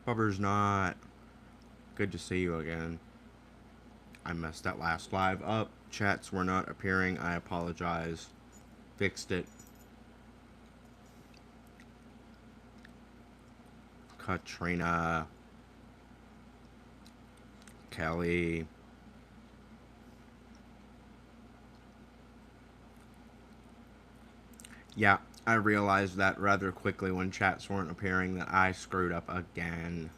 Bubber's not. Good to see you again. I messed that last live up. Chats were not appearing. I apologize. Fixed it. Katrina. Kelly. Yeah, I realized that rather quickly when chats weren't appearing that I screwed up again.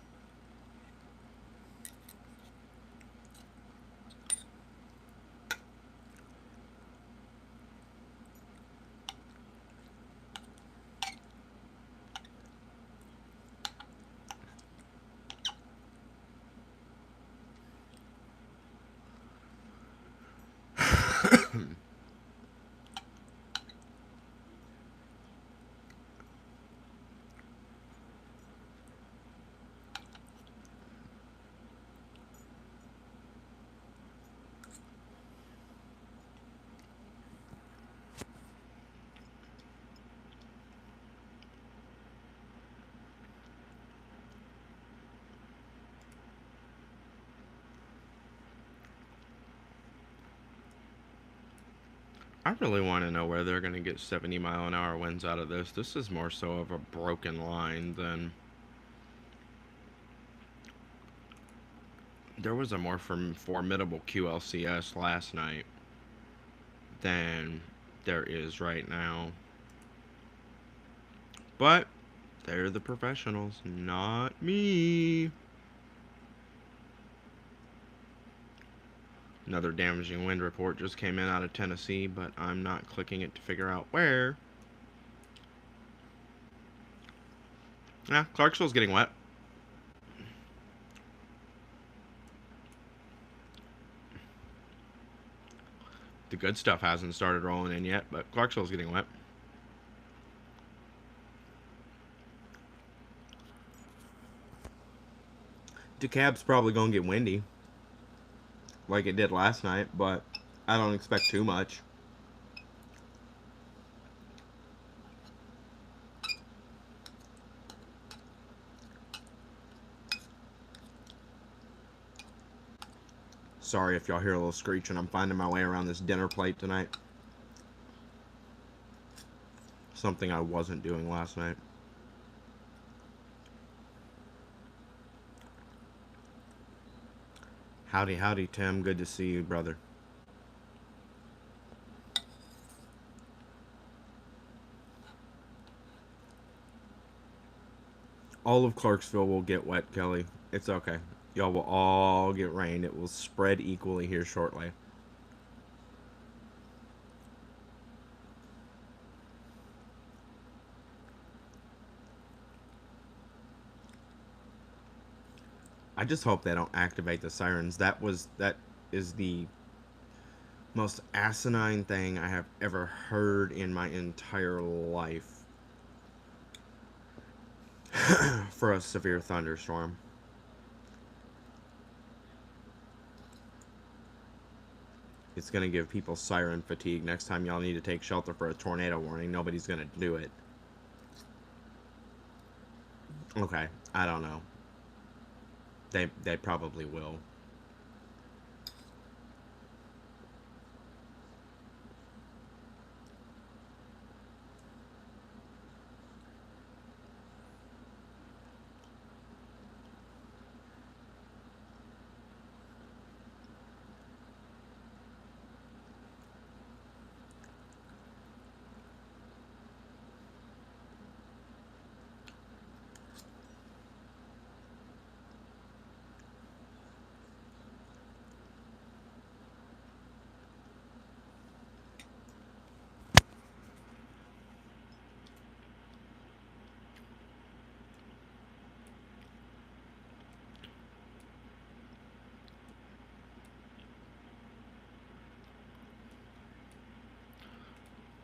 I really want to know where they're going to get 70-mile-an-hour winds out of this. This is more so of a broken line than... There was a more formidable QLCS last night than there is right now. But they're the professionals, not me. Another damaging wind report just came in out of Tennessee, but I'm not clicking it to figure out where. Yeah, Clarksville's getting wet. The good stuff hasn't started rolling in yet, but Clarksville's getting wet. DeKalb's probably going to get windy, like it did last night, but I don't expect too much. Sorry if y'all hear a little screeching. I'm finding my way around this dinner plate tonight. Something I wasn't doing last night. Howdy, howdy, Tim. Good to see you, brother. All of Clarksville will get wet, Kelly. It's okay. Y'all will all get rain. It will spread equally here shortly. I just hope they don't activate the sirens. That is the most asinine thing I have ever heard in my entire life for a severe thunderstorm. It's going to give people siren fatigue. Next time y'all need to take shelter for a tornado warning, nobody's going to do it. Okay, I don't know. They probably will.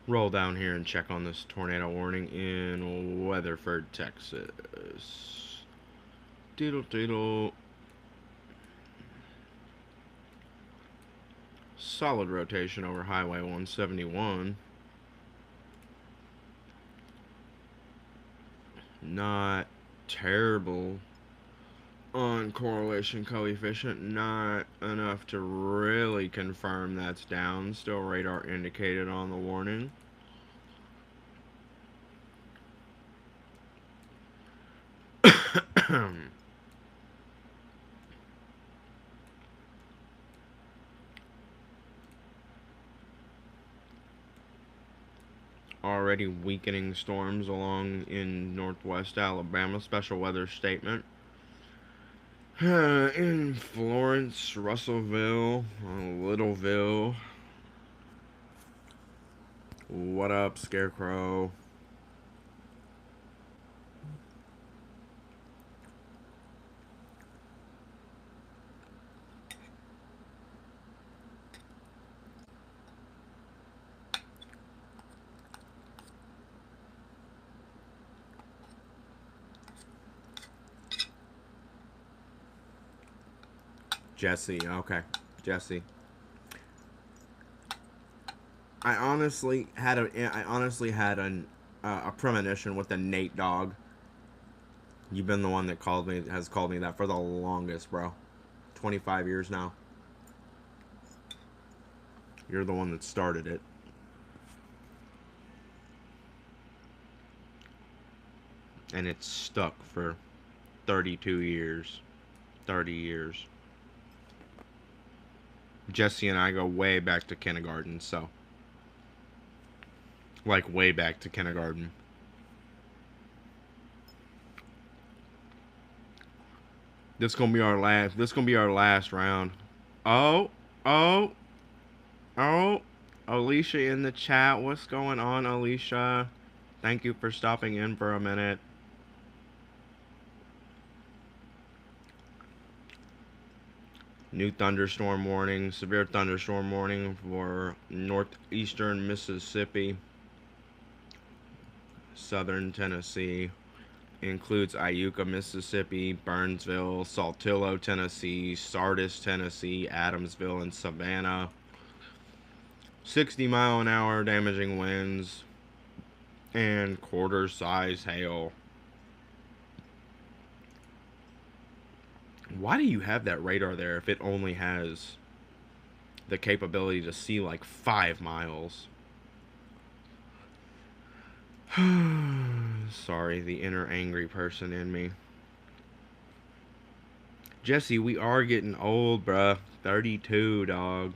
Roll down here and check on this tornado warning in Weatherford, Texas. Doodle doodle. Solid rotation over Highway 171. Not terrible on correlation coefficient. Not enough to really confirm that's down. Still radar indicated on the warning. Already weakening storms along in northwest Alabama. Special weather statement. In Florence, Russellville, Littleville. What up, Scarecrow? Jesse, okay. Jesse. I honestly had a premonition with the Nate dog. You've been the one that has called me that for the longest, bro. 25 years now. You're the one that started it. And it's stuck for 32 years. 30 years. Jesse and I go way back to kindergarten, so. Like, way back to kindergarten. This gonna be our last round. Oh, oh, oh. Alicia in the chat. What's going on, Alicia? Thank you for stopping in for a minute. New thunderstorm warning. Severe thunderstorm warning for northeastern Mississippi, southern Tennessee. Includes Iuka, Mississippi, Burnsville, Saltillo, Tennessee, Sardis, Tennessee, Adamsville, and Savannah. 60-mile-an-hour damaging winds and quarter-size hail. Why do you have that radar there if it only has the capability to see like 5 miles? Sorry, the inner angry person in me. Jesse, we are getting old, bruh. 32, dog.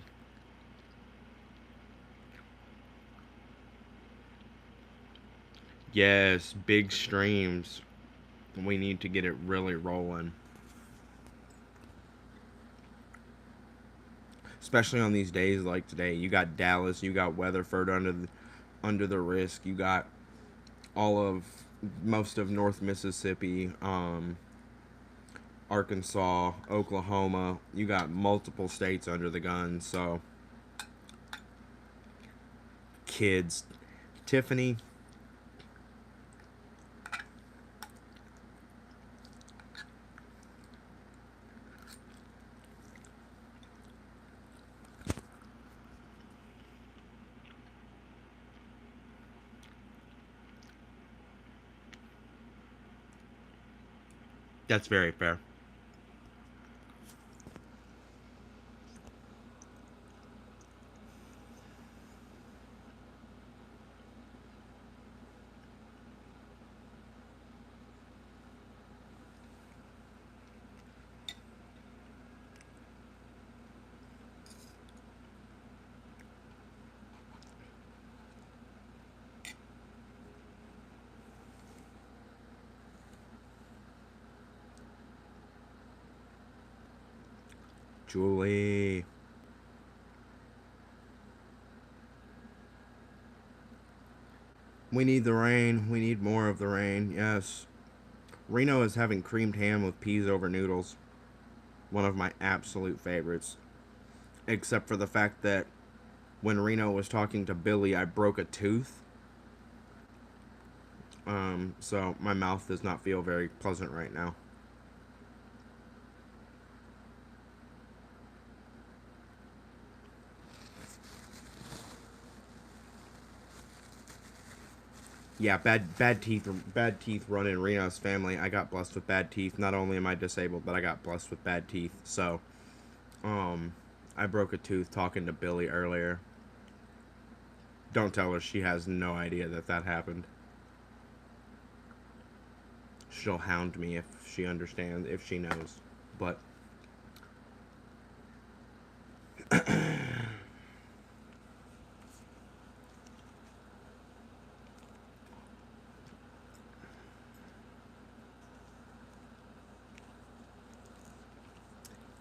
Yes, big streams. We need to get it really rolling. Especially on these days like today. You got Dallas, you got Weatherford under the risk. You got most of North Mississippi, Arkansas, Oklahoma. You got multiple states under the gun. So, kids, Tiffany. That's very fair. Julie. We need the rain. We need more of the rain. Yes. Reno is having creamed ham with peas over noodles. One of my absolute favorites. Except for the fact that when Reno was talking to Billy, I broke a tooth. So my mouth does not feel very pleasant right now. Yeah, bad teeth run in Reno's family. I got blessed with bad teeth. Not only am I disabled, but I got blessed with bad teeth. So, um, I broke a tooth talking to Billy earlier. Don't tell her, she has no idea that that happened. She'll hound me if she understands, if she knows. But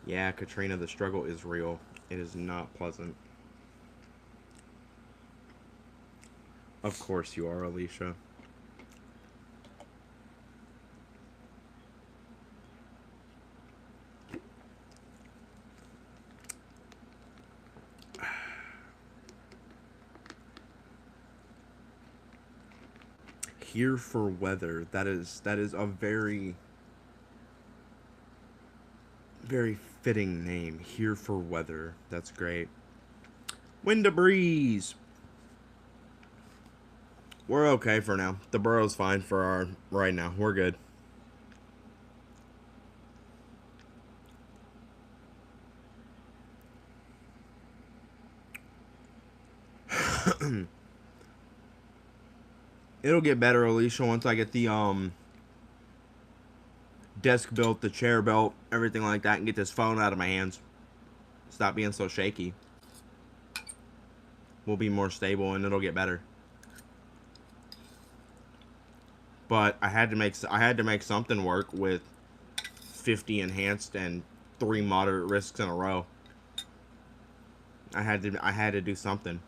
yeah, Katrina, the struggle is real. It is not pleasant. Of course you are, Alicia. Here for weather. That is a very fitting name. Here for weather. That's great. Wind a breeze. We're okay for now. The burrow's fine for our right now. We're good. It'll get better, Alicia, once I get the desk built, the chair built, everything like that, and get this phone out of my hands. Stop being so shaky. We'll be more stable and it'll get better. But I had to make something work with 50 enhanced and 3 moderate risks in a row. I had to do something.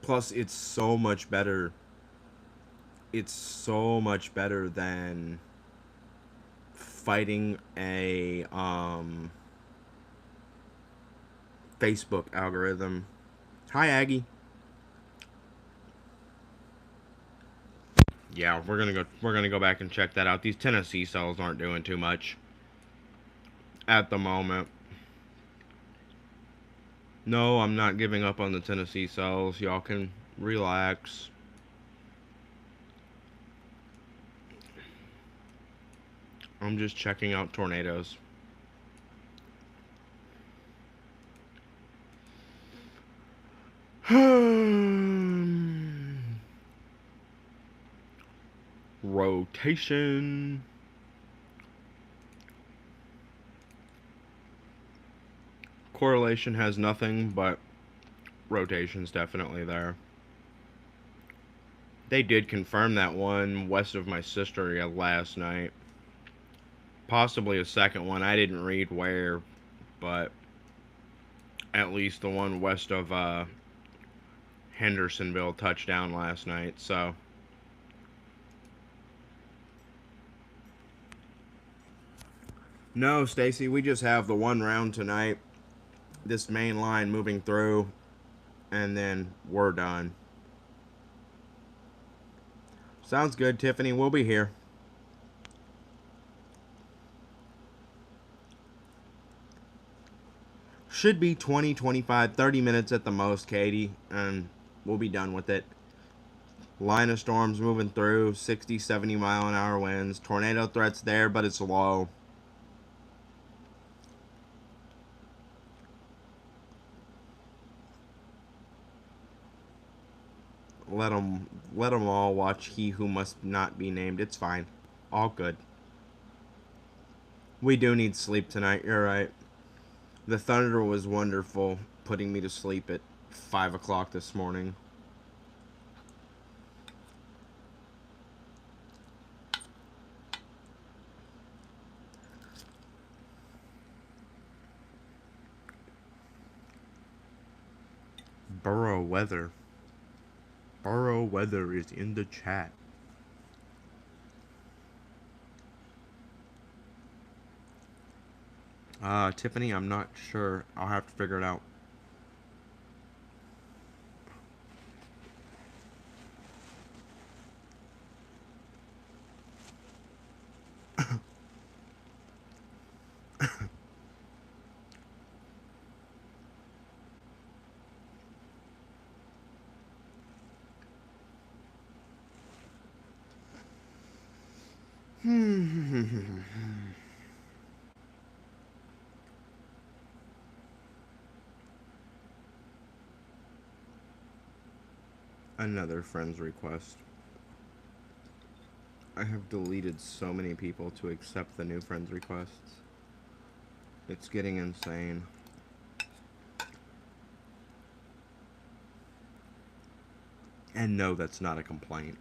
Plus it's so much better. It's so much better than fighting a Facebook algorithm. Hi Aggie. Yeah, we're gonna go back and check that out. These Tennessee cells aren't doing too much at the moment. No, I'm not giving up on the Tennessee cells. Y'all can relax. I'm just checking out tornadoes. Rotation. Correlation has nothing, but rotation's definitely there. They did confirm that one west of my sister last night. Possibly a second one. I didn't read where, but at least the one west of Hendersonville touchdown last night. So no, Stacy, we just have the one round tonight. This main line moving through, and then we're done. Sounds good, Tiffany. We'll be here. Should be 20, 25, 30 minutes at the most, Katie, and we'll be done with it. Line of storms moving through, 60, 70 mile an hour winds. Tornado threats there, but it's low. Let them all watch He Who Must Not Be Named. It's fine. All good. We do need sleep tonight. You're right. The thunder was wonderful, putting me to sleep at 5 o'clock this morning. Burrow weather. Burrow weather is in the chat. Tiffany, I'm not sure. I'll have to figure it out. Another friend's request. I have deleted so many people to accept the new friends requests. It's getting insane. And no, that's not a complaint.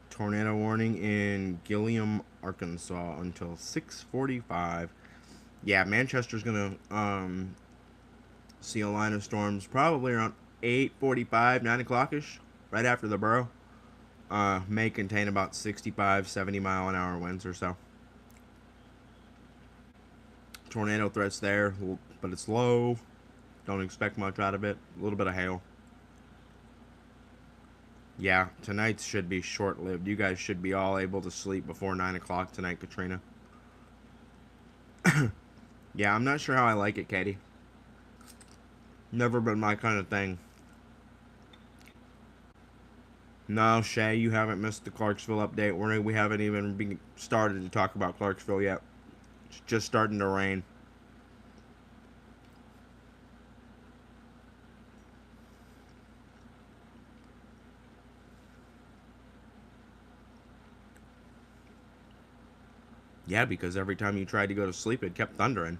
Tornado warning in Gilliam, Arkansas until 6:45. Yeah, Manchester's gonna see a line of storms probably around 8:45, 9 o'clock ish, right after the borough. May contain about 65, 70 mile an hour winds or so. Tornado threats there, but it's low. Don't expect much out of it. A little bit of hail. Yeah, tonight's should be short lived. You guys should be all able to sleep before 9 o'clock tonight, Katrina. Yeah, I'm not sure how I like it, Katie. Never been my kind of thing. No, Shay, you haven't missed the Clarksville update. We haven't even been started to talk about Clarksville yet. It's just starting to rain. Yeah, because every time you tried to go to sleep, it kept thundering.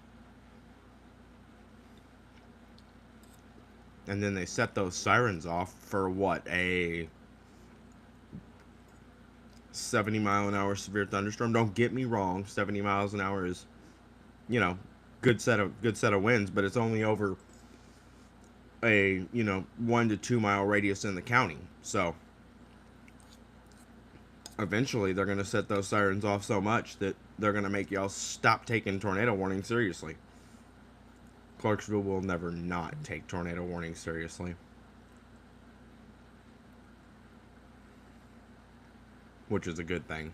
And then they set those sirens off for what, a 70 mile an hour severe thunderstorm? Don't get me wrong, 70 miles an hour is, you know, good set of winds, but it's only over a 1 to 2 mile radius in the county. So eventually they're going to set those sirens off so much that they're going to make y'all stop taking tornado warnings seriously. Clarksville will never not take tornado warnings seriously, which is a good thing.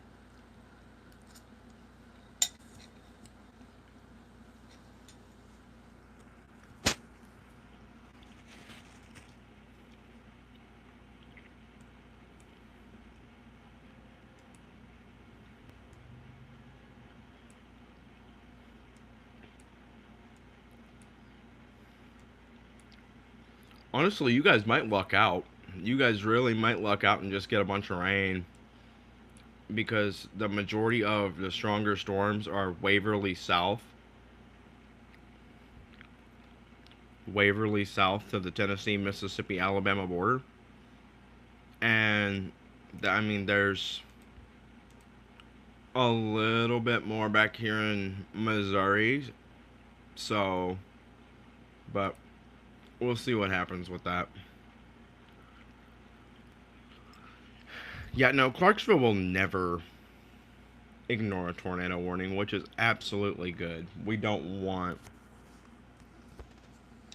Honestly, you guys might luck out. You guys really might luck out and just get a bunch of rain, because the majority of the stronger storms are Waverly south to the Tennessee, Mississippi, Alabama border. And I mean, there's a little bit more back here in Missouri. So, but we'll see what happens with that. Yeah, no, Clarksville will never ignore a tornado warning, which is absolutely good. We don't want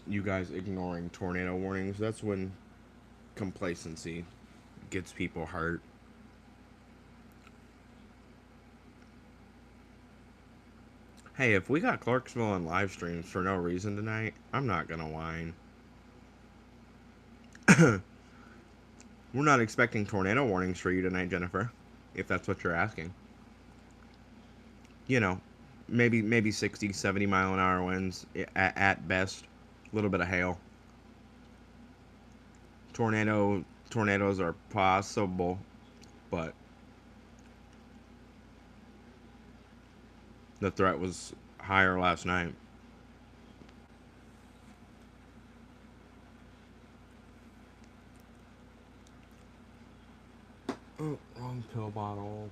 you guys ignoring tornado warnings. That's when complacency gets people hurt. Hey, if we got Clarksville on live streams for no reason tonight, I'm not gonna whine. We're not expecting tornado warnings for you tonight, Jennifer, if that's what you're asking. You know, maybe 60, 70 mile an hour winds at best. A little bit of hail. Tornadoes are possible, but the threat was higher last night. Oh, wrong pill bottle.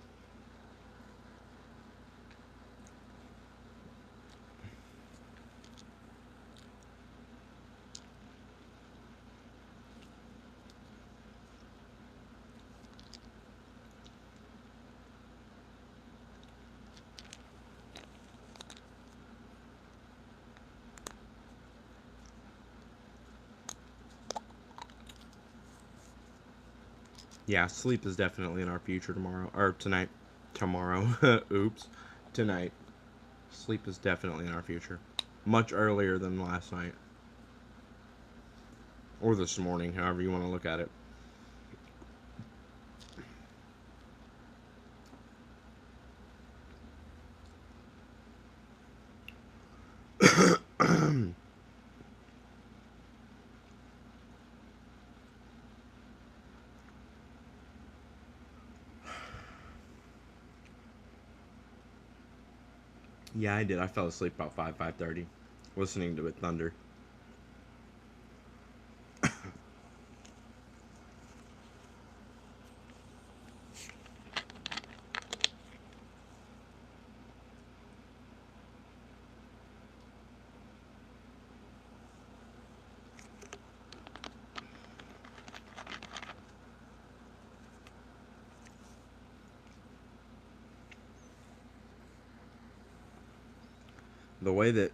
Yeah, sleep is definitely in our future tomorrow. Or tonight. Tomorrow. Oops. Tonight. Sleep is definitely in our future. Much earlier than last night. Or this morning, however you want to look at it. Yeah, I did. I fell asleep about 5:30, listening to it thunder. The way that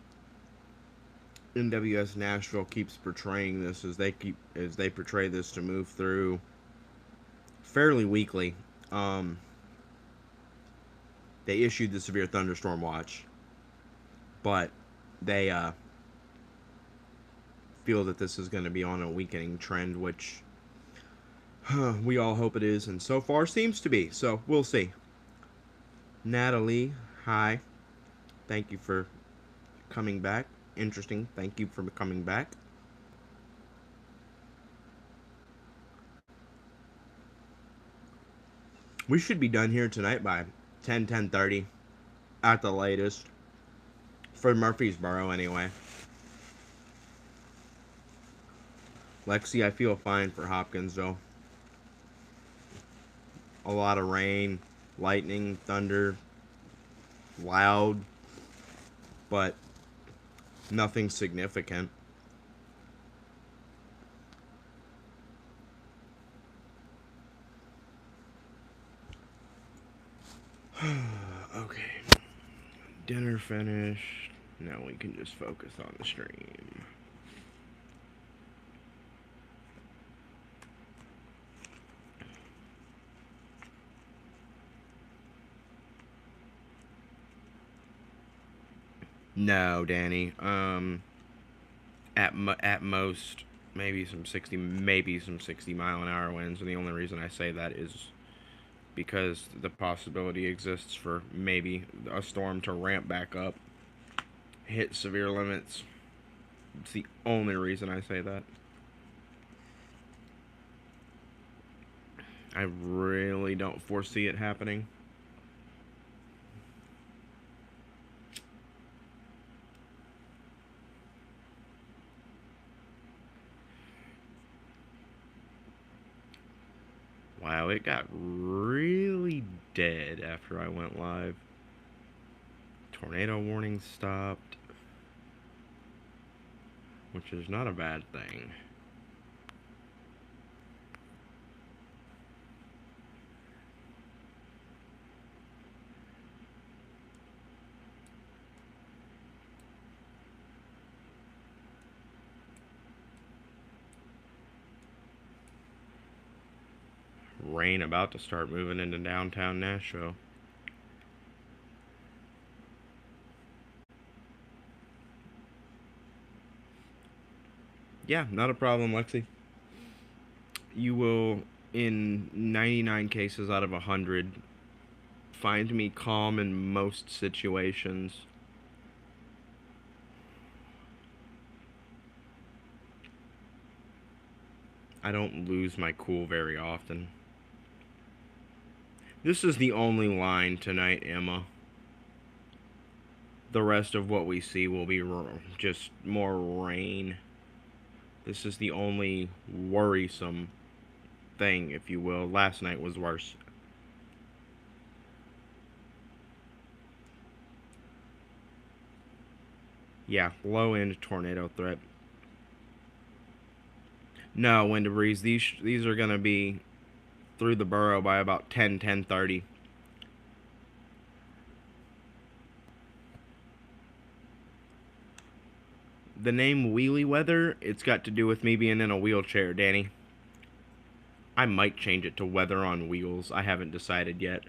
NWS Nashville keeps portraying this is they portray this to move through fairly weakly. Um, they issued the severe thunderstorm watch, but they feel that this is going to be on a weakening trend, which we all hope it is, and so far seems to be. So we'll see. Natalie, hi. Thank you for coming back. Interesting. Thank you for coming back. We should be done here tonight by 10:30 at the latest. For Murfreesboro, anyway. Lexi, I feel fine for Hopkins, though. A lot of rain, lightning, thunder, loud, but nothing significant. Okay. Dinner finished. Now we can just focus on the stream. No, Danny. At most maybe some 60 mile an hour winds, and the only reason I say that is because the possibility exists for maybe a storm to ramp back up, hit severe limits. It's the only reason I say that. I really don't foresee it happening. Wow, it got really dead after I went live. Tornado warning stopped, which is not a bad thing. Rain about to start moving into downtown Nashville. Yeah, not a problem, Lexi. You will, in 99 cases out of 100, find me calm in most situations. I don't lose my cool very often. This is the only line tonight, Emma. The rest of what we see will be just more rain. This is the only worrisome thing, if you will. Last night was worse. Yeah, low end tornado threat. No, wind and breeze. These are gonna be through the borough by about 10:30. The name Wheelieweather, it's got to do with me being in a wheelchair, Danny. I might change it to Weather on Wheels. I haven't decided yet.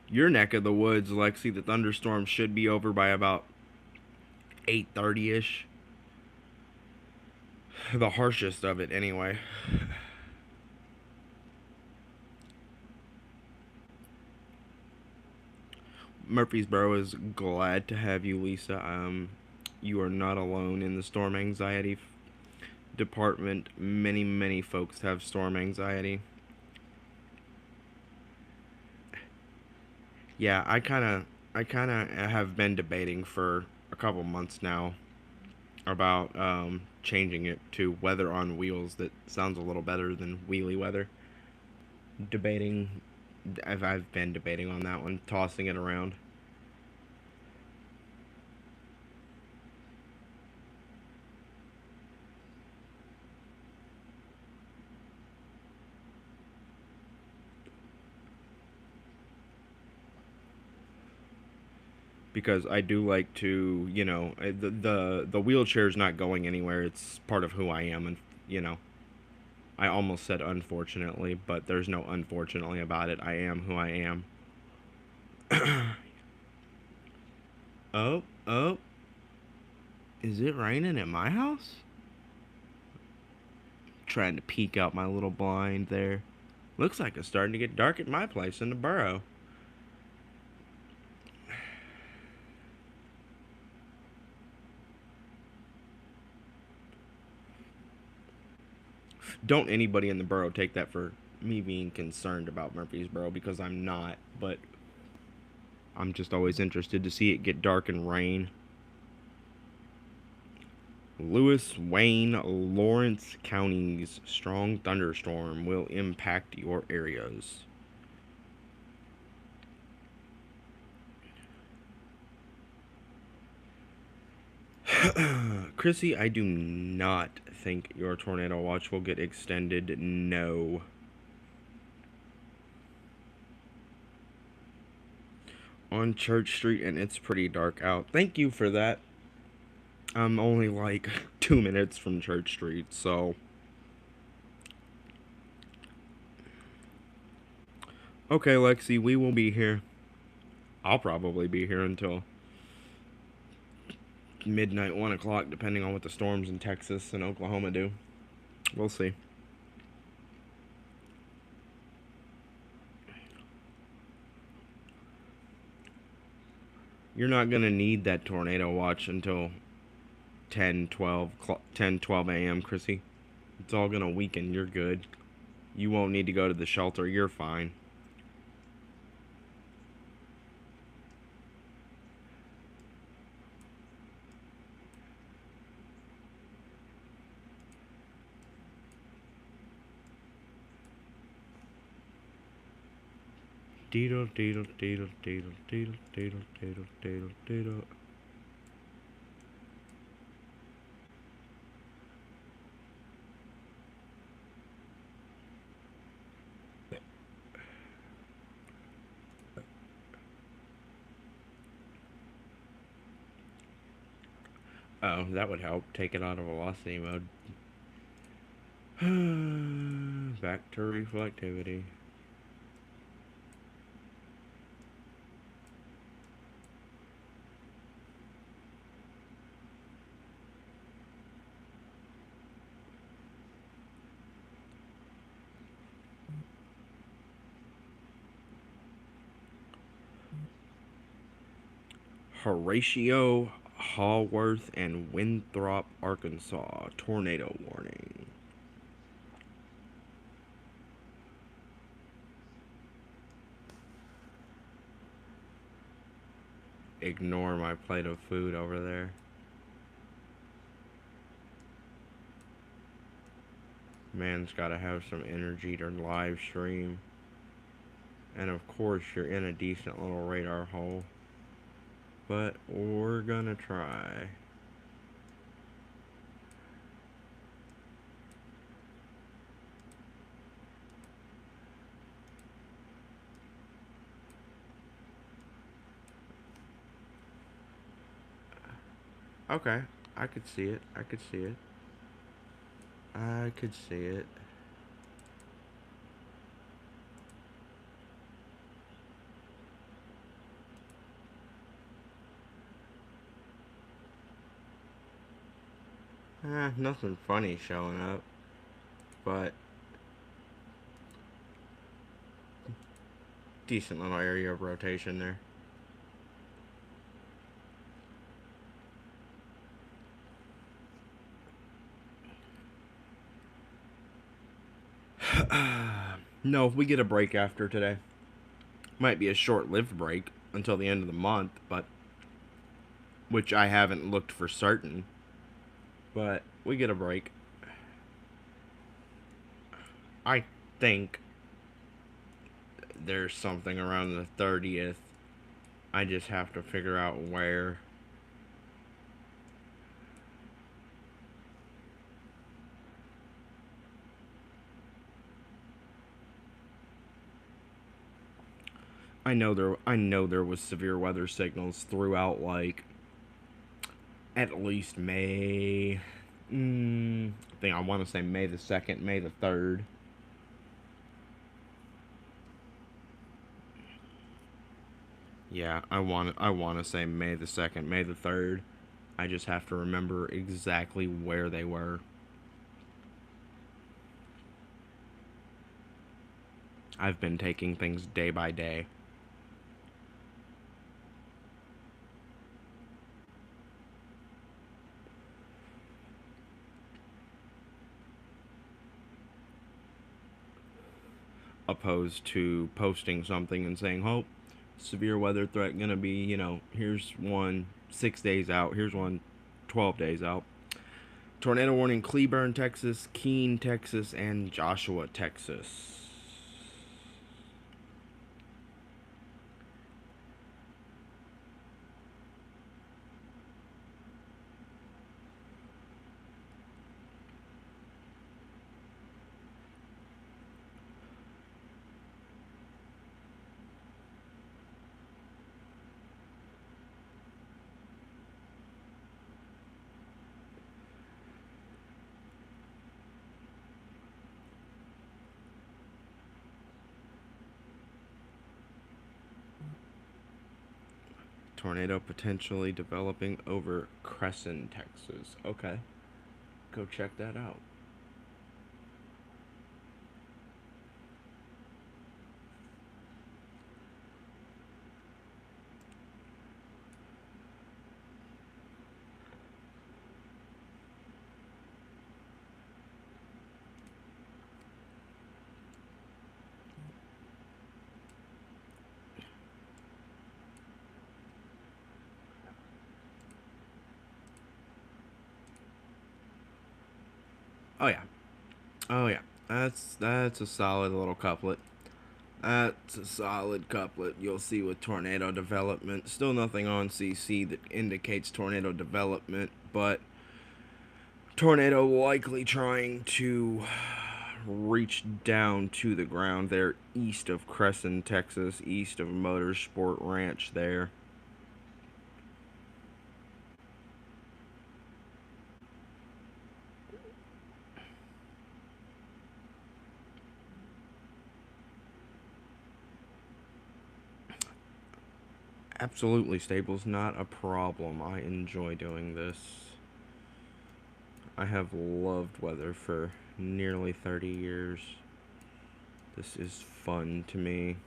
Your neck of the woods, Lexi, the thunderstorm should be over by about 8:30ish. The harshest of it, anyway. Murfreesboro is glad to have you, Lisa. You are not alone in the storm anxiety department. Many, many folks have storm anxiety. Yeah, I kind of have been debating for a couple months now about changing it to weather on wheels. That sounds a little better than wheelie weather. Debating, I've been debating on that one, tossing it around. Because I do like to, the wheelchair's not going anywhere. It's part of who I am, and I almost said unfortunately, but there's no unfortunately about it. I am who I am. Oh, oh, is it raining at my house? Trying to peek out my little blind there. Looks like it's starting to get dark at my place in the borough. Don't anybody in the borough take that for me being concerned about Murfreesboro, because I'm not, but I'm just always interested to see it get dark and rain. Lewis, Wayne, Lawrence counties strong thunderstorm will impact your areas. Chrissy, I do not think your tornado watch will get extended. No. On Church Street, and it's pretty dark out. Thank you for that. I'm only like 2 minutes from Church Street, so. Okay, Lexi, we will be here. I'll probably be here until midnight, 1 o'clock, depending on what the storms in Texas and Oklahoma do. We'll see. You're not going to need that tornado watch until 10, 12 a.m., Chrissy. It's all going to weaken. You're good. You won't need to go to the shelter. You're fine. Deedle, deedle, deedle, deedle, deedle, deedle, deedle, deedle, deedle. Oh, that would help. Take it out of velocity mode. Back to reflectivity. Horatio, Hallworth, and Winthrop, Arkansas. Tornado warning. Ignore my plate of food over there. Man's gotta have some energy to live stream. And of course, you're in a decent little radar hole. But we're gonna try. Okay, I could see it. I could see it. I could see it. Nothing funny showing up, but decent little area of rotation there. No, we get a break after today. Might be a short-lived break until the end of the month, but which I haven't looked for certain. But we get a break. I think there's something around the 30th. I just have to figure out where. I know there was severe weather signals throughout, like, at least May. I think I want to say May the 2nd, May the 3rd. Yeah, I want to say May the 2nd, May the 3rd. I just have to remember exactly where they were. I've been taking things day by day. Opposed to posting something and saying, "Oh, severe weather threat gonna be, here's one 6 days out, here's one 12 days out." Tornado warning: Cleburne, Texas, Keene, Texas, and Joshua, Texas. Tornado potentially developing over Crescent, Texas. Okay, go check that out. Oh yeah, oh yeah. That's a solid little couplet. That's a solid couplet. You'll see with tornado development. Still nothing on CC that indicates tornado development, but tornado likely trying to reach down to the ground there east of Crescent, Texas, east of Motorsport Ranch there. Absolutely, stable's not a problem. I enjoy doing this. I have loved weather for nearly 30 years. This is fun to me.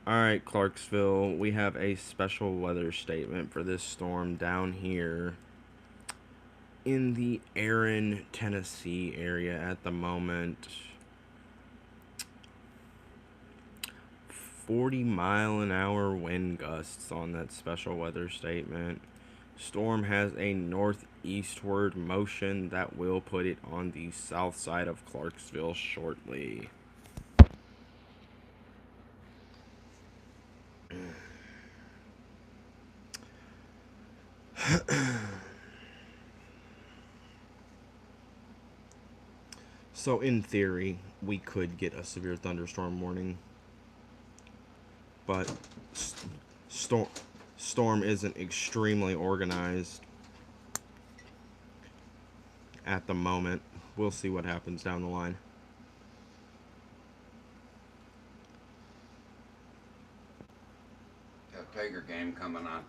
Alright, Clarksville, we have a special weather statement for this storm down here in the Aaron, Tennessee area at the moment. 40-mile-an-hour wind gusts on that special weather statement. Storm has a northeastward motion that will put it on the south side of Clarksville shortly. So in theory, we could get a severe thunderstorm warning, but storm storm isn't extremely organized at the moment. We'll see what happens down the line. Got Tiger game coming on.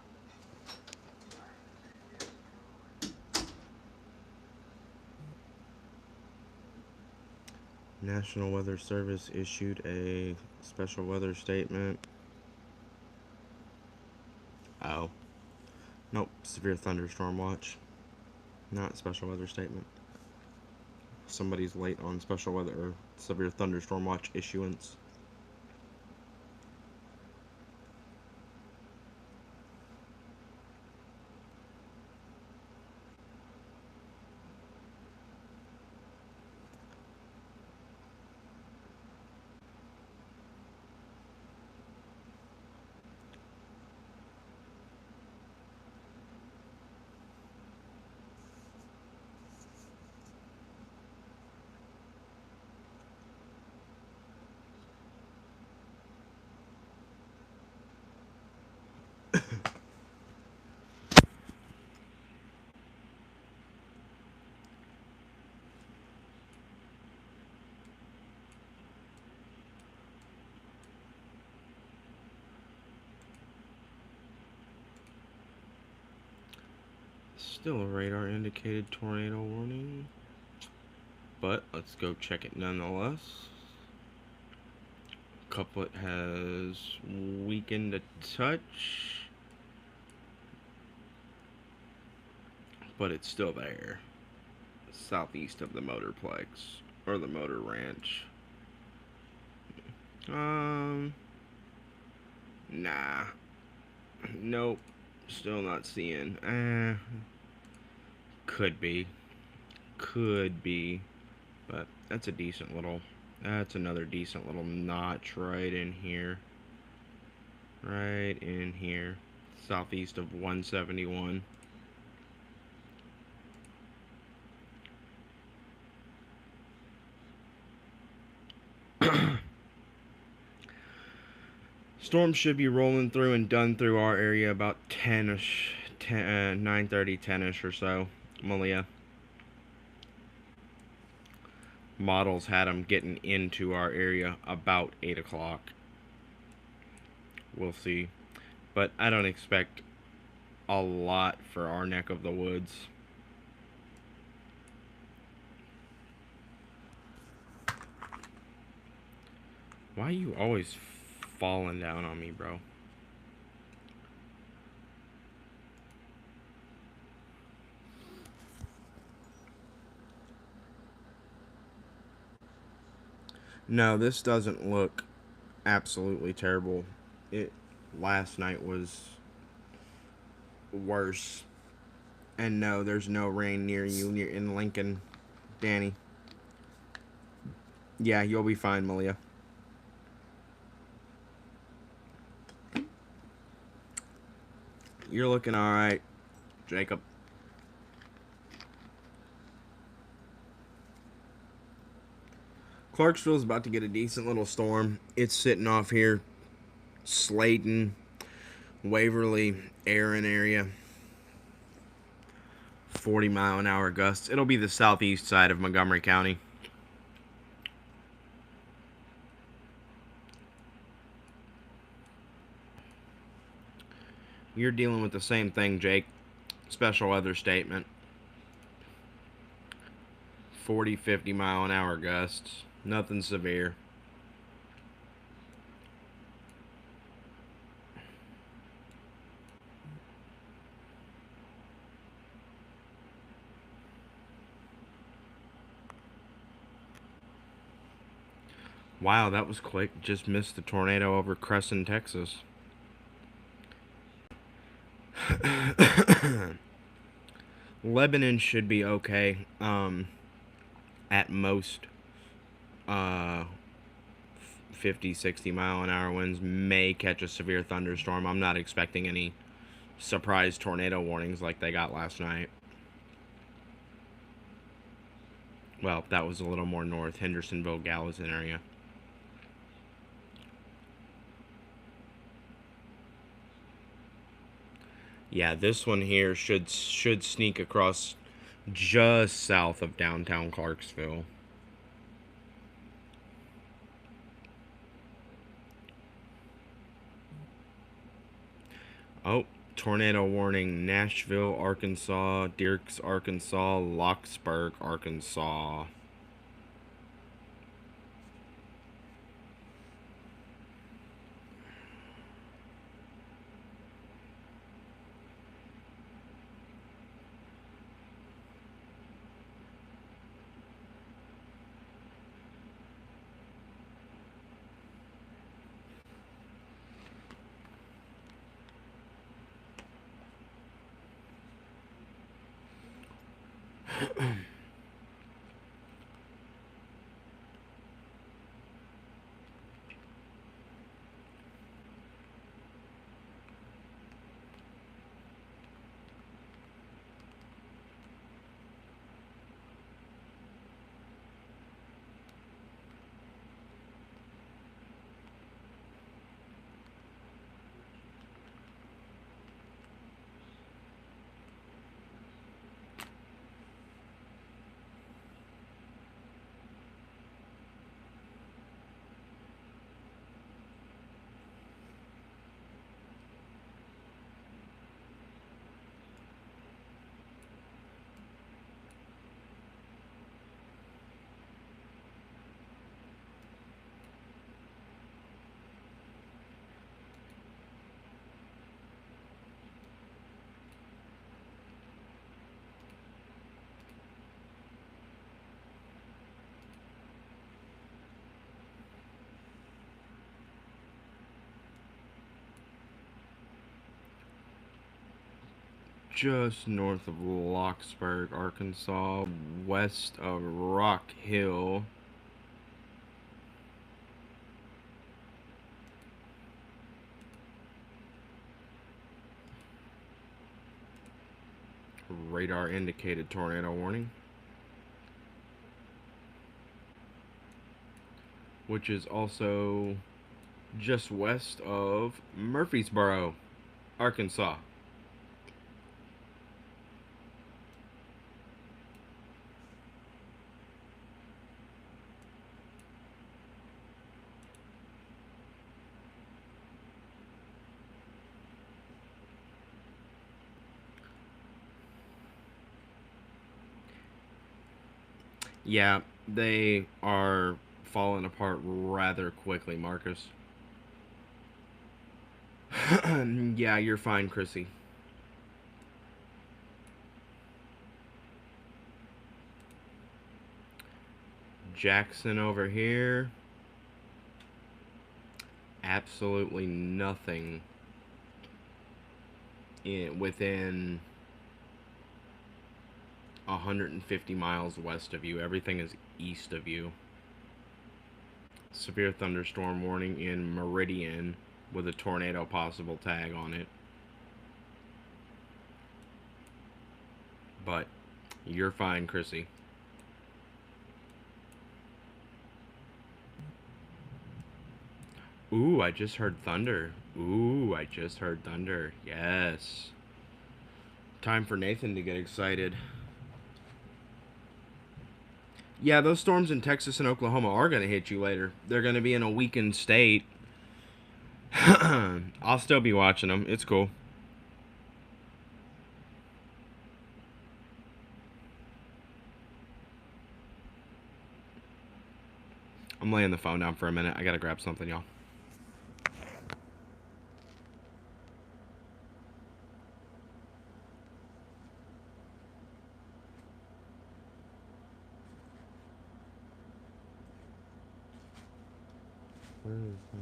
National Weather Service issued a special weather statement. Oh. Nope. Severe thunderstorm watch. Not special weather statement. Somebody's late on special weather or severe thunderstorm watch issuance. Still a radar indicated tornado warning, but let's go check it nonetheless. Couplet has weakened a touch, but it's still there. Southeast of the Motorplex, or the Motor Ranch. Nah. Nope. Still not seeing. Could be. Could be. But that's a decent little... That's another decent little notch right in here. Right in here. Southeast of 171. Storm should be rolling through and done through our area about 10-ish, 9:30, 10-ish or so. Malia. Models had them getting into our area about 8 o'clock. We'll see. But I don't expect a lot for our neck of the woods. Why are you always falling down on me, bro? No, this doesn't look absolutely terrible. It last night was worse. And no, there's no rain near you in Lincoln, Danny. Yeah, you'll be fine, Malia. You're looking alright, Jacob. Clarksville's about to get a decent little storm. It's sitting off here, Slayton, Waverly, Aaron area. 40-mile-an-hour gusts. It'll be the southeast side of Montgomery County. You're dealing with the same thing, Jake. Special weather statement. 40, 50-mile-an-hour gusts. Nothing severe. Wow, that was quick. Just missed the tornado over Crescent, Texas. Lebanon should be okay. At most, 50, 60-mile-an-hour winds. May catch a severe thunderstorm. I'm not expecting any surprise tornado warnings like they got last night. Well, that was a little more north. Hendersonville, Gallatin area. Yeah, this one here should sneak across just south of downtown Clarksville. Oh, tornado warning. Nashville, Arkansas, Dierks, Arkansas, Locksburg, Arkansas. Just north of Locksburg, Arkansas, west of Rock Hill. Radar indicated tornado warning, which is also just west of Murfreesboro, Arkansas. Yeah, they are falling apart rather quickly, Marcus. Yeah, you're fine, Chrissy. Jackson over here. Absolutely nothing within 150 miles west of you. Everything is east of you. Severe thunderstorm warning in Meridian with a tornado possible tag on it. But you're fine, Chrissy. Ooh, I just heard thunder. Ooh, I just heard thunder. Yes. Time for Nathan to get excited. Yeah, those storms in Texas and Oklahoma are going to hit you later. They're going to be in a weakened state. I'll still be watching them. It's cool. I'm laying the phone down for a minute. I got to grab something, y'all. Where is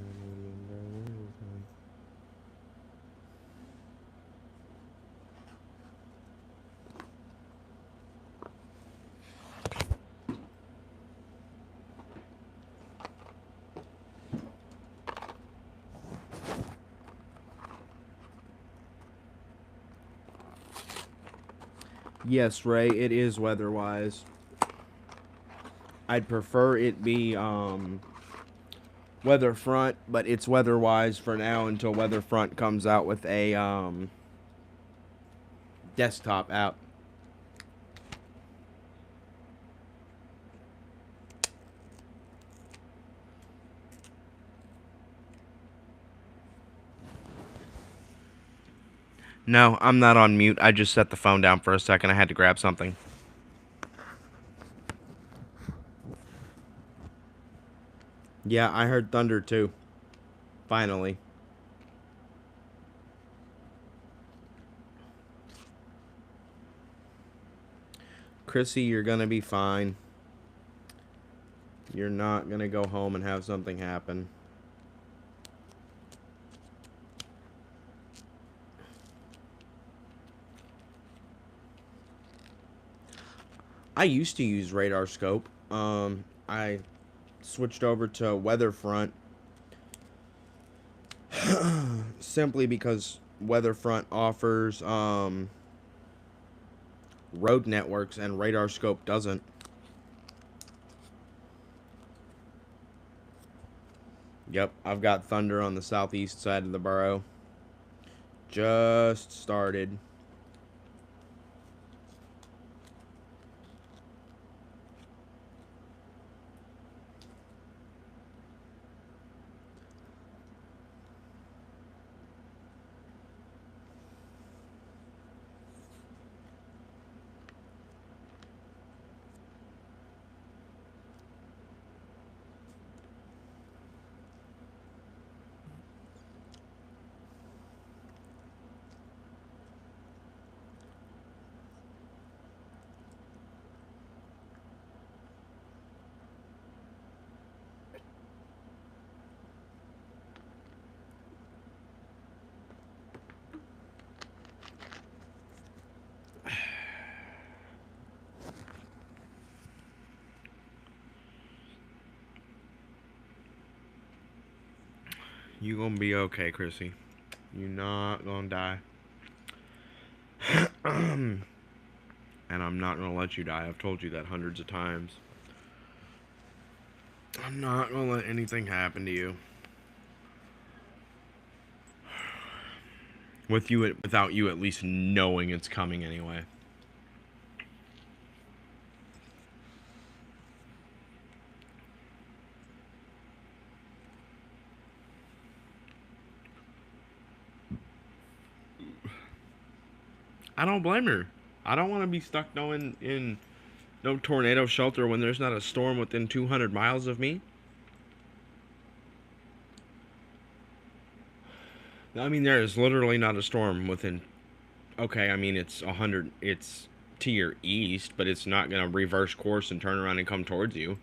Yes, Ray, it is weather-wise. I'd prefer it be weather front, but it's weather-wise for now until weather front comes out with a desktop app. No, I'm not on mute. I just set the phone down for a second. I had to grab something. Yeah, I heard thunder too. Finally. Chrissy, you're gonna be fine. You're not gonna go home and have something happen. I used to use radar scope. I switched over to weather front simply because Weatherfront offers road networks and radar scope doesn't. Yep, I've got thunder on the southeast side of the borough. Just started. You gonna be okay, Chrissy. You not gonna die. And I'm not gonna let you die. I've told you that hundreds of times. I'm not gonna let anything happen to you. Without you at least knowing it's coming anyway. I don't blame her. I don't want to be stuck in no tornado shelter when there's not a storm within 200 miles of me. I mean, there is literally not a storm within. Okay, I mean it's 100. It's to your east, but it's not gonna reverse course and turn around and come towards you.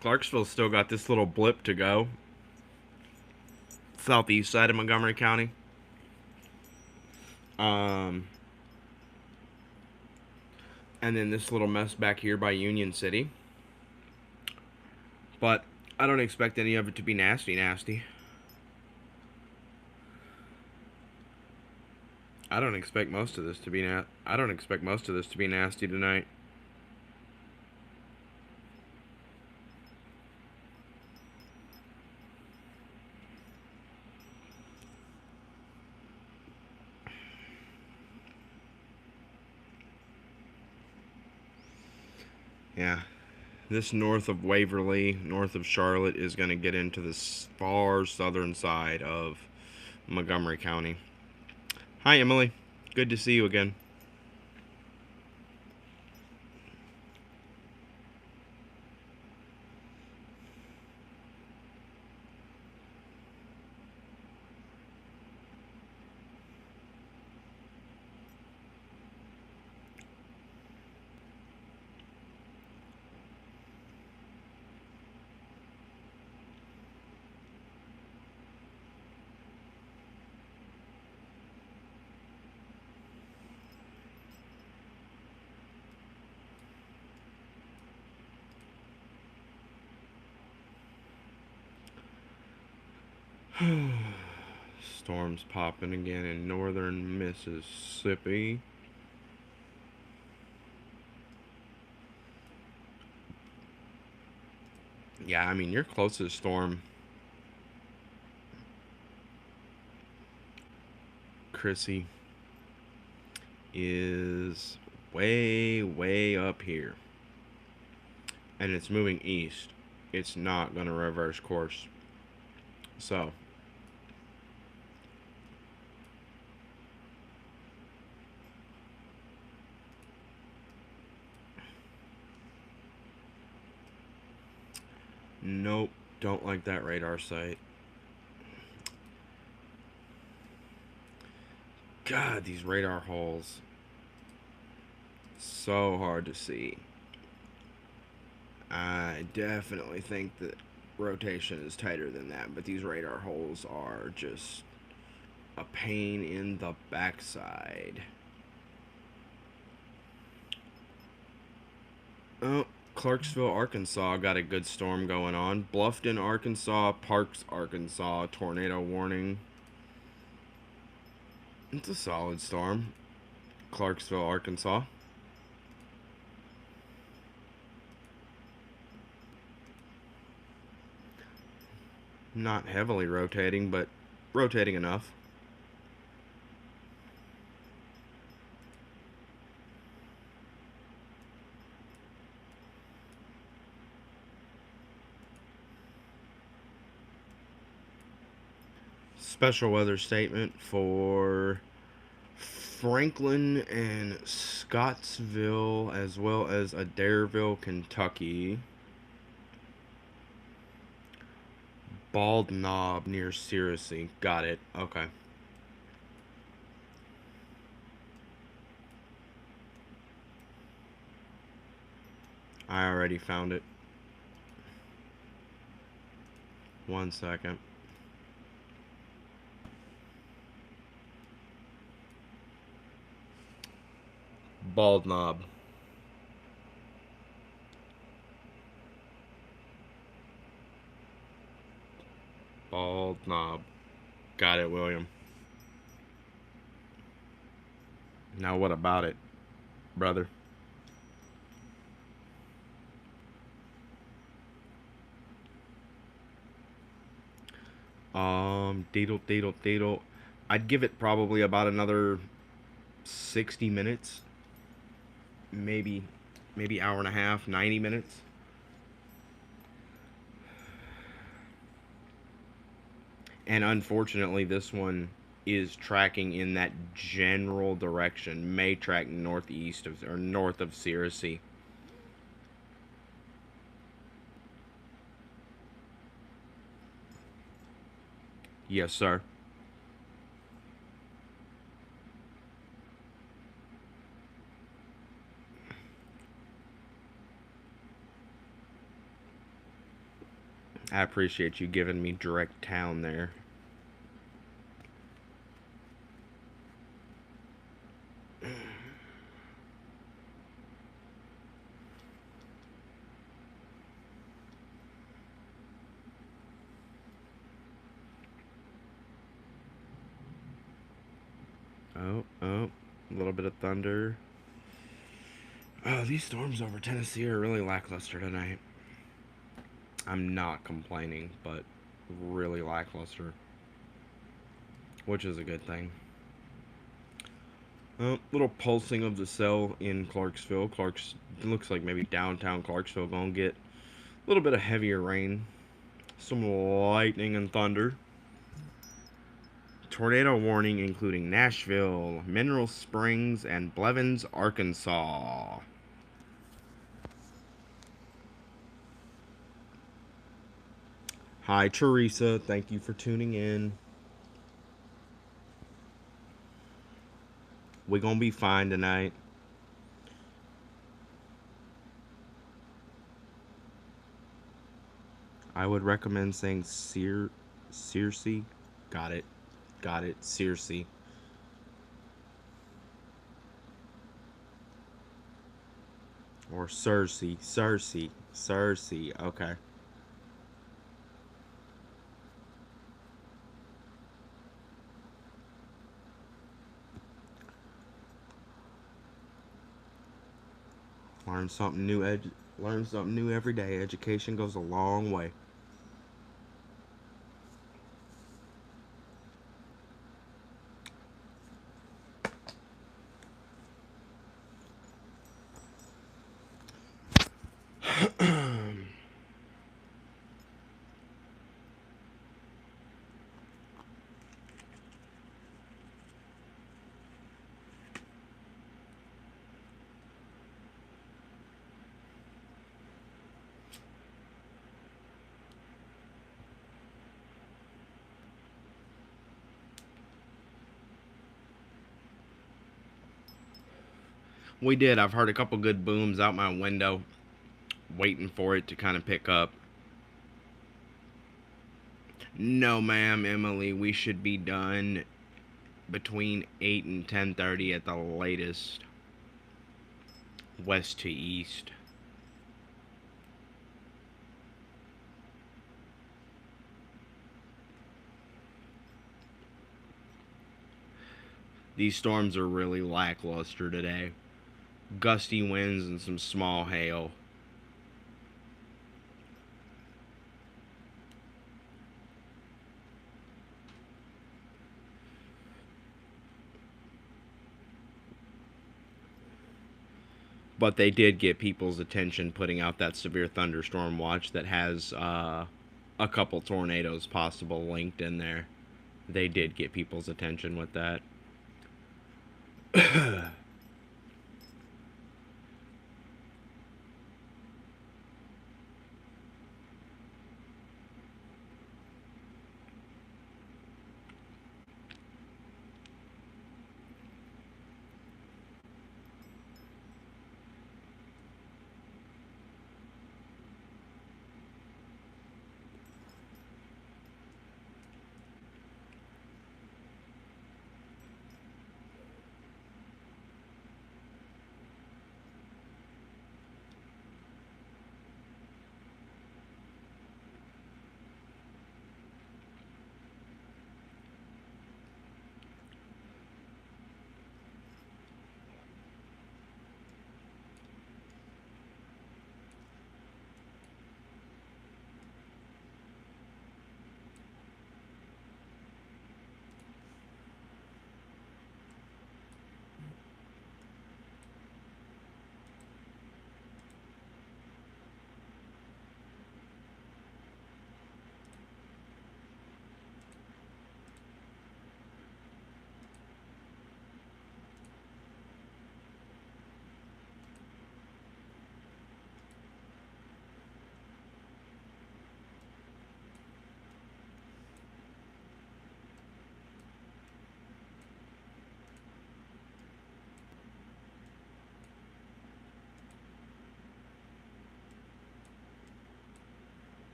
Clarksville's still got this little blip to go. Southeast side of Montgomery County. Um, and then this little mess back here by Union City. But I don't expect any of it to be nasty, nasty. I don't expect most of this to be I don't expect most of this to be nasty tonight. Yeah. This north of Waverly, north of Charlotte, is going to get into the far southern side of Montgomery County. Hi, Emily. Good to see you again. Storms popping again in northern Mississippi. Yeah, I mean, your closest storm, Chrissy, is way, way up here. And it's moving east. It's not going to reverse course. So, nope, don't like that radar sight. God, these radar holes. So hard to see. I definitely think that rotation is tighter than that, but these radar holes are just a pain in the backside. Oh, Clarksville, Arkansas got a good storm going on. Bluffton, Arkansas, Parks, Arkansas, tornado warning. It's a solid storm. Clarksville, Arkansas. Not heavily rotating, but rotating enough. Special weather statement for Franklin and Scottsville, as well as Adairville, Kentucky. Bald Knob near Searcy. Got it. Okay. I already found it. 1 second. Bald Knob. Bald Knob. Got it, William. Now what about it, brother? Deedle. I'd give it probably about another 60 minutes. Maybe hour and a half, 90 minutes. And unfortunately, this one is tracking in that general direction. May track northeast of or north of Searcy. Yes, sir. I appreciate you giving me direct town there. Oh, a little bit of thunder. Oh, these storms over Tennessee are really lackluster tonight. I'm not complaining, but really lackluster, which is a good thing. Little pulsing of the cell in Clarksville. Looks like maybe downtown Clarksville gonna get a little bit of heavier rain, some lightning and thunder. Tornado warning including Nashville, Mineral Springs, and Blevins, Arkansas. Hi, Teresa. Thank you for tuning in. We're gonna be fine tonight. I would recommend saying Searcy. Got it. Searcy. Or Cersei. Okay. Learn something new every day. Education goes a long way. We did. I've heard a couple good booms out my window, waiting for it to kind of pick up. No, ma'am, Emily. We should be done between 8 and 10:30 at the latest. West to east. These storms are really lackluster today. Gusty winds and some small hail. But they did get people's attention putting out that severe thunderstorm watch that has a couple tornadoes possible linked in there. They did get people's attention with that.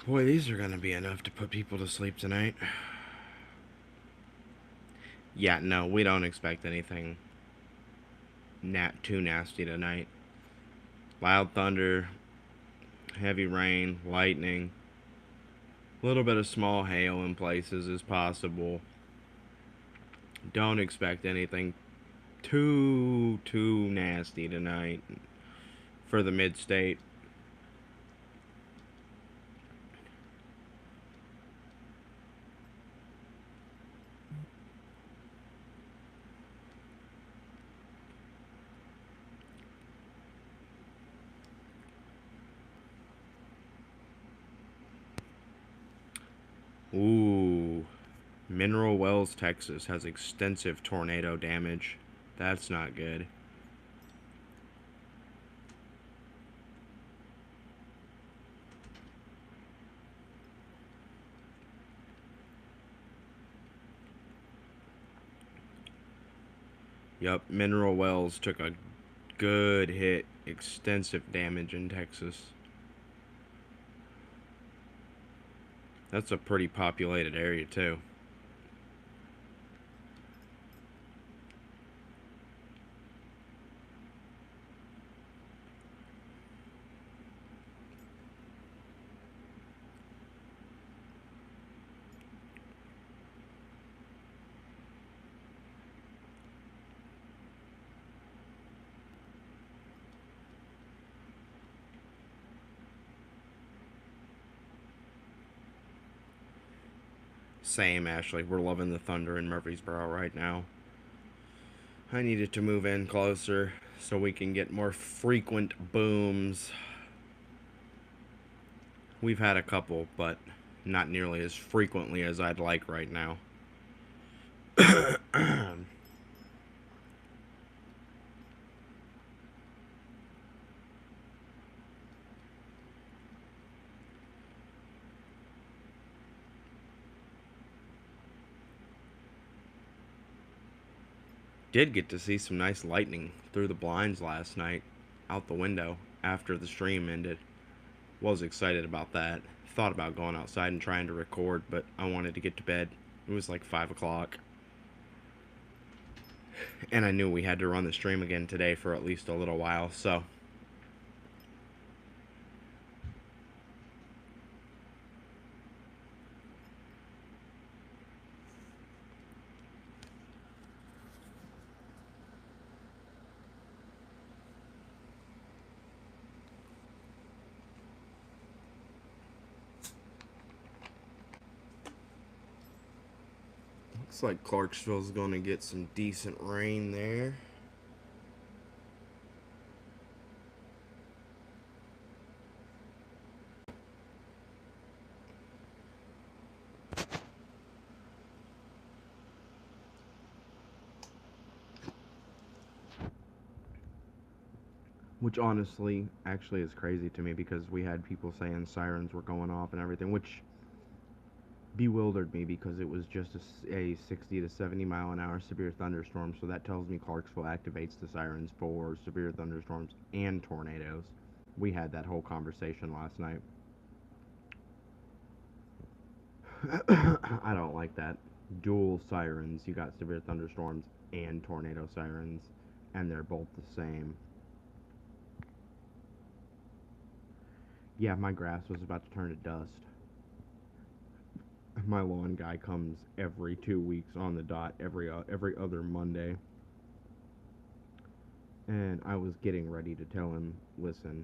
Boy, these are going to be enough to put people to sleep tonight. Yeah, no, we don't expect anything too nasty tonight. Loud thunder, heavy rain, lightning, a little bit of small hail in places is possible. Don't expect anything too nasty tonight for the mid-state. Ooh, Mineral Wells, Texas has extensive tornado damage. That's not good. Yup, Mineral Wells took a good hit. Extensive damage in Texas. That's a pretty populated area, too. Same, Ashley. We're loving the thunder in Murfreesboro right now. I needed to move in closer so we can get more frequent booms. We've had a couple, but not nearly as frequently as I'd like right now. Did get to see some nice lightning through the blinds last night out the window after the stream ended. Was excited about that. Thought about going outside and trying to record, but I wanted to get to bed. It was like 5 o'clock. And I knew we had to run the stream again today for at least a little while, so. Looks like Clarksville's going to get some decent rain there. Which honestly, actually is crazy to me because we had people saying sirens were going off and everything, which bewildered me because it was just a 60 to 70 mile an hour severe thunderstorm. So that tells me Clarksville activates the sirens for severe thunderstorms and tornadoes. We had that whole conversation last night. I don't like that. Dual sirens. You got severe thunderstorms and tornado sirens, and they're both the same. Yeah, my grass was about to turn to dust. My lawn guy comes every 2 weeks on the dot, every other Monday, and I was getting ready to tell him, listen,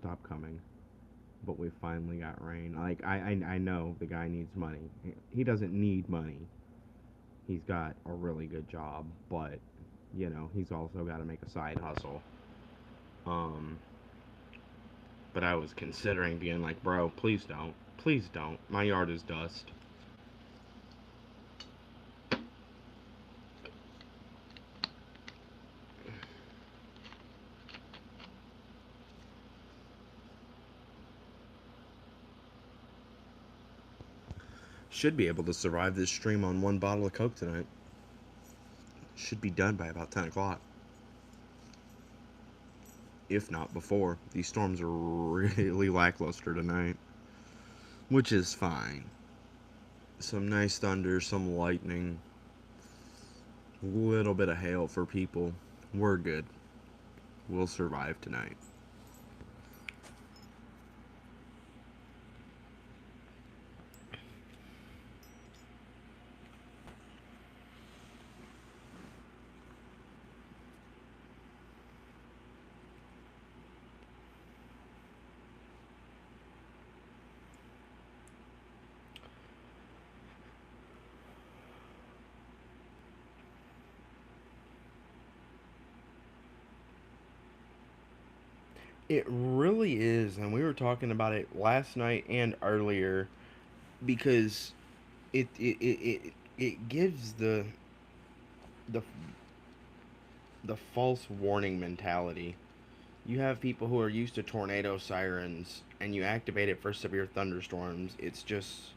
stop coming. But we finally got rain. Like I know the guy needs money. He doesn't need money. He's got a really good job, but he's also got to make a side hustle. Um, but I was considering being like, bro, please don't. My yard is dust. Should be able to survive this stream on one bottle of Coke tonight. Should be done by about 10 o'clock. If not before. These storms are really lackluster tonight, which is fine. Some nice thunder, some lightning, a little bit of hail for people. We're good. We'll survive tonight. It really is, and we were talking about it last night and earlier because it gives the the false warning mentality. You have people who are used to tornado sirens and you activate it for severe thunderstorms. It's just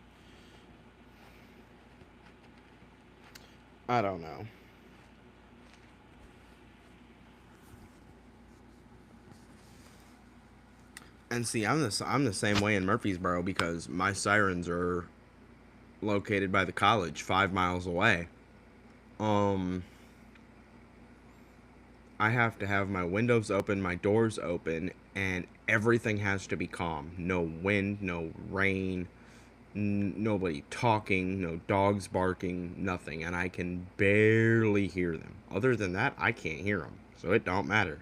I don't know. And see, I'm the same way in Murfreesboro because my sirens are located by the college 5 miles away. Um I have to have my windows open, my doors open, and everything has to be calm. No wind, no rain, nobody talking, no dogs barking, nothing. And I can barely hear them. Other than that, I can't hear them. So it don't matter.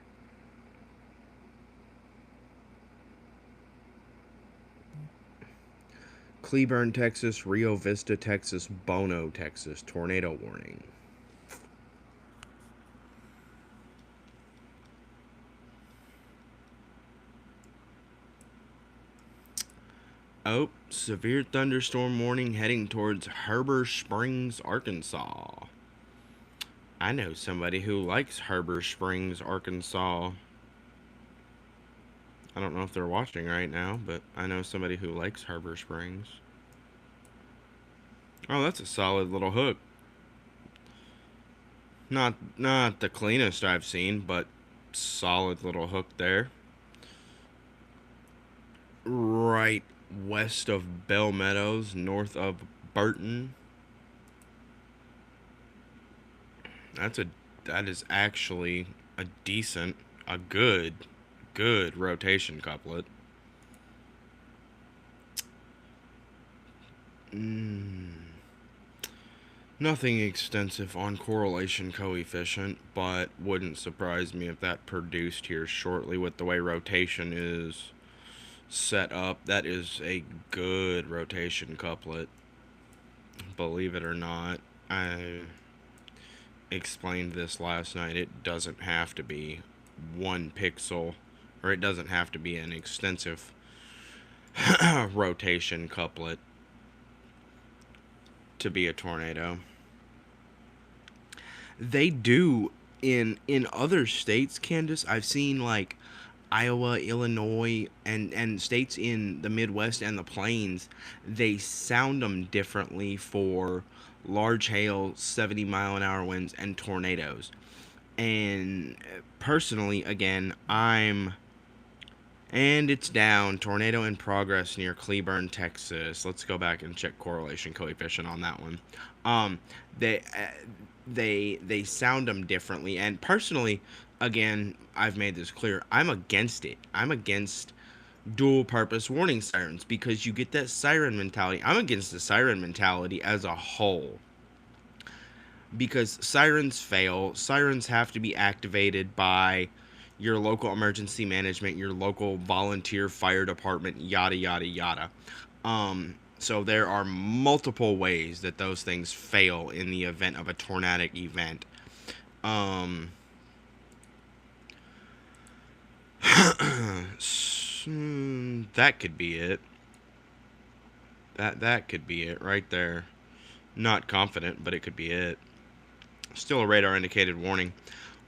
Cleburne, Texas, Rio Vista, Texas, Bono, Texas, tornado warning. Oh, severe thunderstorm warning heading towards Heber Springs, Arkansas. I know somebody who likes Heber Springs, Arkansas. I don't know if they're watching right now, but I know somebody who likes Heber Springs. Oh, that's a solid little hook. Not the cleanest I've seen, but solid little hook there. Right west of Bell Meadows, north of Burton. That's a that is actually a decent, a good rotation couplet. Nothing extensive on correlation coefficient, but wouldn't surprise me if that produced here shortly with the way rotation is set up. That is a good rotation couplet. Believe it or not, I explained this last night. It doesn't have to be 1 pixel, or it doesn't have to be an extensive rotation couplet to be a tornado. They do in other states, Candace. I've seen like Iowa, Illinois, and states in the Midwest and the Plains. They sound them differently for large hail, 70-mile-an-hour winds, and tornadoes. And personally, again, and it's down. Tornado in progress near Cleburne, Texas. Let's go back and check correlation coefficient on that one. Um, they they sound them differently, and personally, again, I've made this clear. I'm against it. I'm against dual purpose warning sirens because you get that siren mentality. I'm against the siren mentality as a whole because sirens fail. Sirens have to be activated by your local emergency management, your local volunteer fire department, yada yada yada. So there are multiple ways that those things fail in the event of a tornadic event. Um, that could be it. That could be it right there. Not confident, but it could be it. Still a radar indicated warning.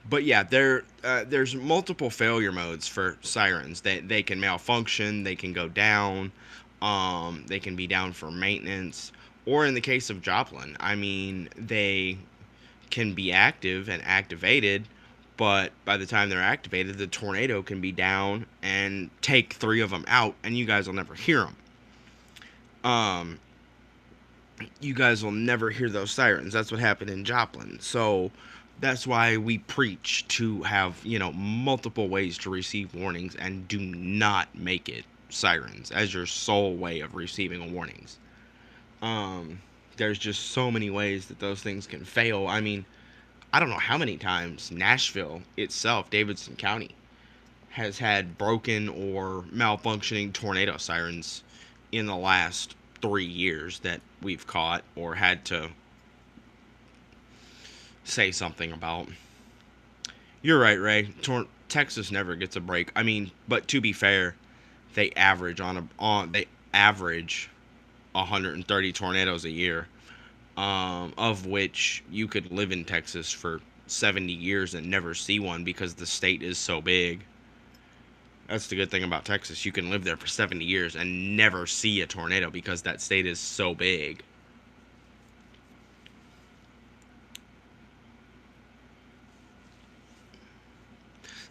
But yeah, there's multiple failure modes for sirens. They can malfunction, they can go down, they can be down for maintenance, or in the case of Joplin, I mean, they can be active and activated, but by the time they're activated, the tornado can be down and take 3 of them out, and you guys will never hear them. Um, you guys will never hear those sirens. That's what happened in Joplin. So that's why we preach to have, multiple ways to receive warnings and do not make it sirens as your sole way of receiving warnings. There's just so many ways that those things can fail. I mean, I don't know how many times Nashville itself, Davidson County, has had broken or malfunctioning tornado sirens in the last 3 years that we've caught or had to say something about. You're right, Ray. Texas never gets a break. I mean, but to be fair, they average they average 130 tornadoes a year, of which you could live in Texas for 70 years and never see one because the state is so big. That's the good thing about Texas. You can live there for 70 years and never see a tornado because that state is so big.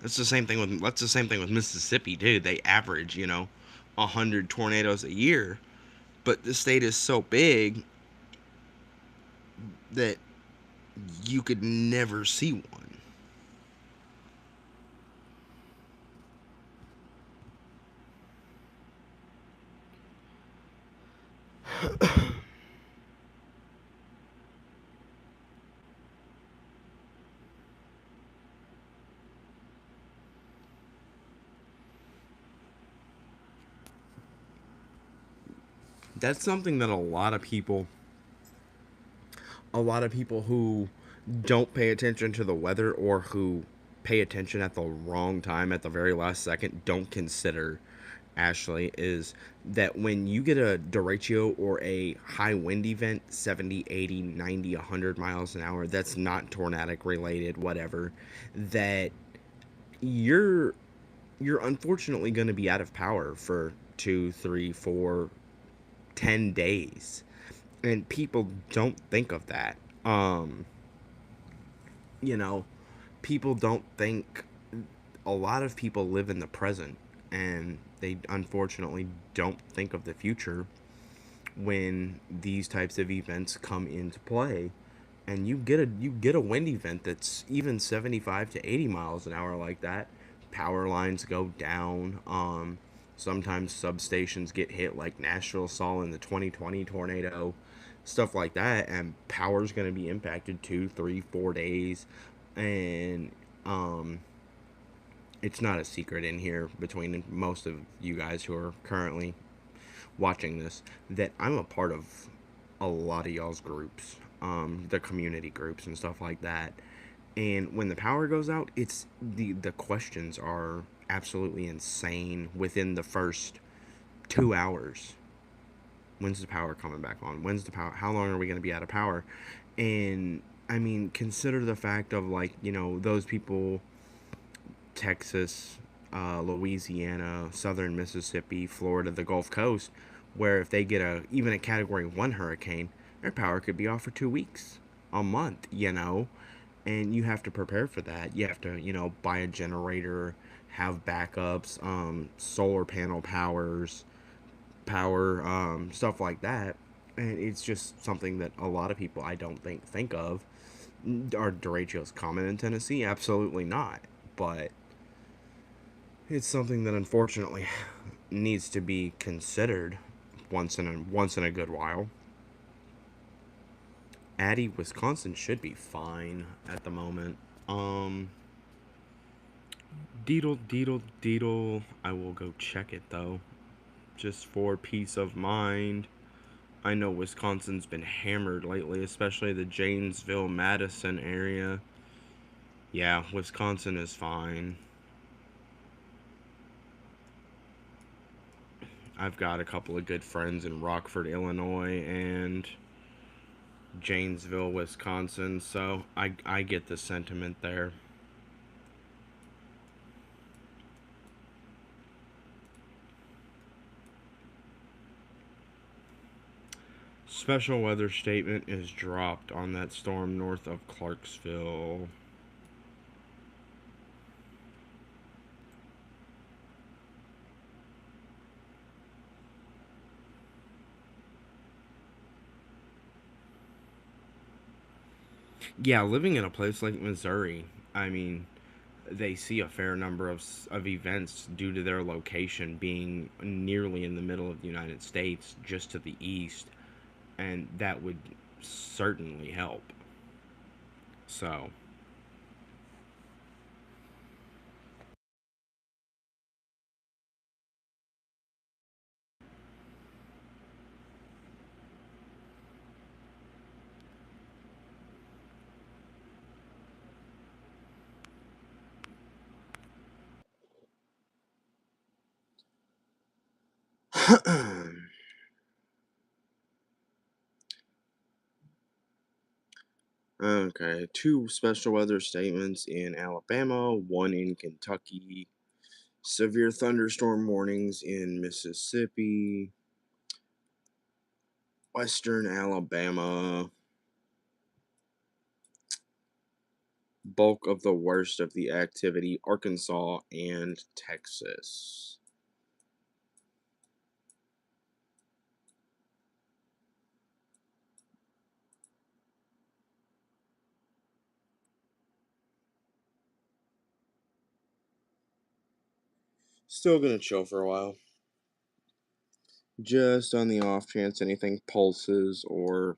That's the same thing with Mississippi, too. They average, 100 tornadoes a year, but the state is so big that you could never see one. That's something that a lot of people who don't pay attention to the weather or who pay attention at the wrong time at the very last second don't consider, Ashley, is that when you get a derecho or a high wind event, 70, 80, 90, 100 miles an hour, that's not tornadic related, whatever, that you're you're unfortunately going to be out of power for 2, 3, 4, 10 days, and people don't think of that. You know, people don't think, a lot of people live in the present, and they unfortunately don't think of the future when these types of events come into play. And you get a wind event that's even 75 to 80 miles an hour like that. Power lines go down. Sometimes substations get hit, like Nashville saw in the 2020 tornado, stuff like that, and power's going to be impacted 2, 3, 4 days. And um, it's not a secret in here between most of you guys who are currently watching this that I'm a part of a lot of y'all's groups, the community groups and stuff like that. And when the power goes out, it's the questions are absolutely insane within the first 2 hours. When's the power coming back on? When's the power? How long are we going to be out of power? And I mean, consider the fact of, like, those people, Texas, Louisiana, southern Mississippi, Florida, the Gulf Coast, where if they get even a Category 1 hurricane, their power could be off for 2 weeks, a month. And you have to prepare for that. You have to, buy a generator, have backups, solar panel power, stuff like that. And it's just something that a lot of people, I don't think of. Are derechos common in Tennessee? Absolutely not. But it's something that unfortunately needs to be considered once in a good while. Addie, Wisconsin should be fine at the moment. Um, Deedle, deedle, deedle. I will go check it though, just for peace of mind. I know Wisconsin's been hammered lately, especially the Janesville, Madison area. Yeah, Wisconsin is fine. I've got a couple of good friends in Rockford, Illinois, and Janesville, Wisconsin, so I get the sentiment there. Special weather statement is dropped on that storm north of Clarksville. Yeah, living in a place like Missouri, I mean, they see a fair number of events due to their location being nearly in the middle of the United States, just to the east, and that would certainly help. So, okay, two special weather statements in Alabama, one in Kentucky, severe thunderstorm warnings in Mississippi, western Alabama, bulk of the worst of the activity, Arkansas and Texas. Still gonna chill for a while. Just on the off chance anything pulses or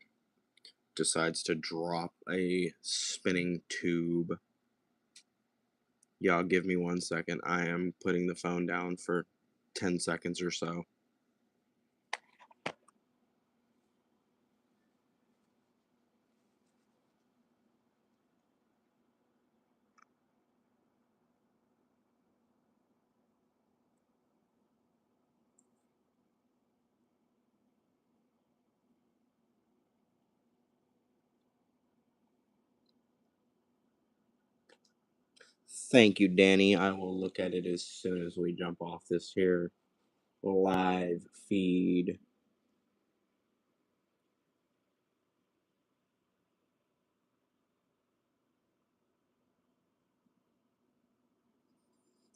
decides to drop a spinning tube. Y'all give me 1 second. I am putting the phone down for 10 seconds or so. Thank you, Danny. I will look at it as soon as we jump off this here live feed.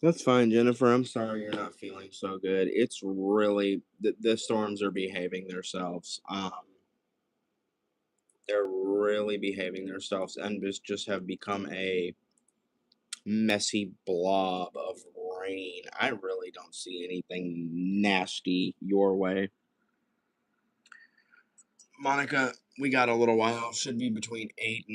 That's fine, Jennifer. I'm sorry you're not feeling so good. It's really the storms are behaving themselves. They're really behaving themselves and just have become a messy blob of rain. I really don't see anything nasty your way. Monica, we got a little while. Should be between 8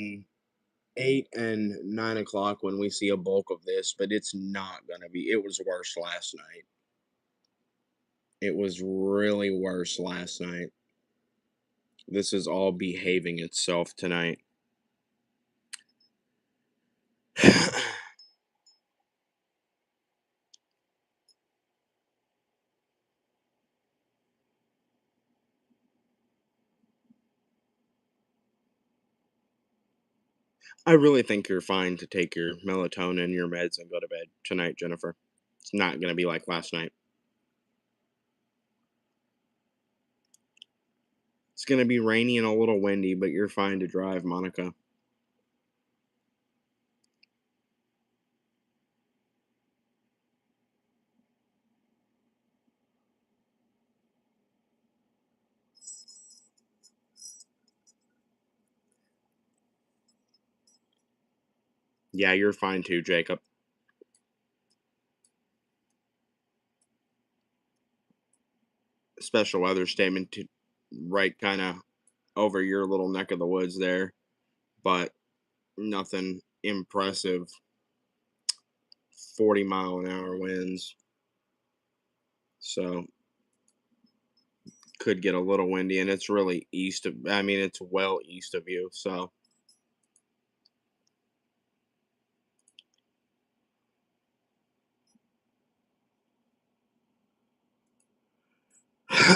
and 9 o'clock when we see a bulk of this, but it's not gonna be. It was worse last night. It was really worse last night. This is all behaving itself tonight. I really think you're fine to take your melatonin, your meds, and go to bed tonight, Jennifer. It's not gonna be like last night. It's gonna be rainy and a little windy, but you're fine to drive, Monica. Yeah, you're fine too, Jacob. Special weather statement to right kind of over your little neck of the woods there, but nothing impressive. 40-mile-an-hour winds, so could get a little windy, and it's really east of. I mean, it's well east of you, so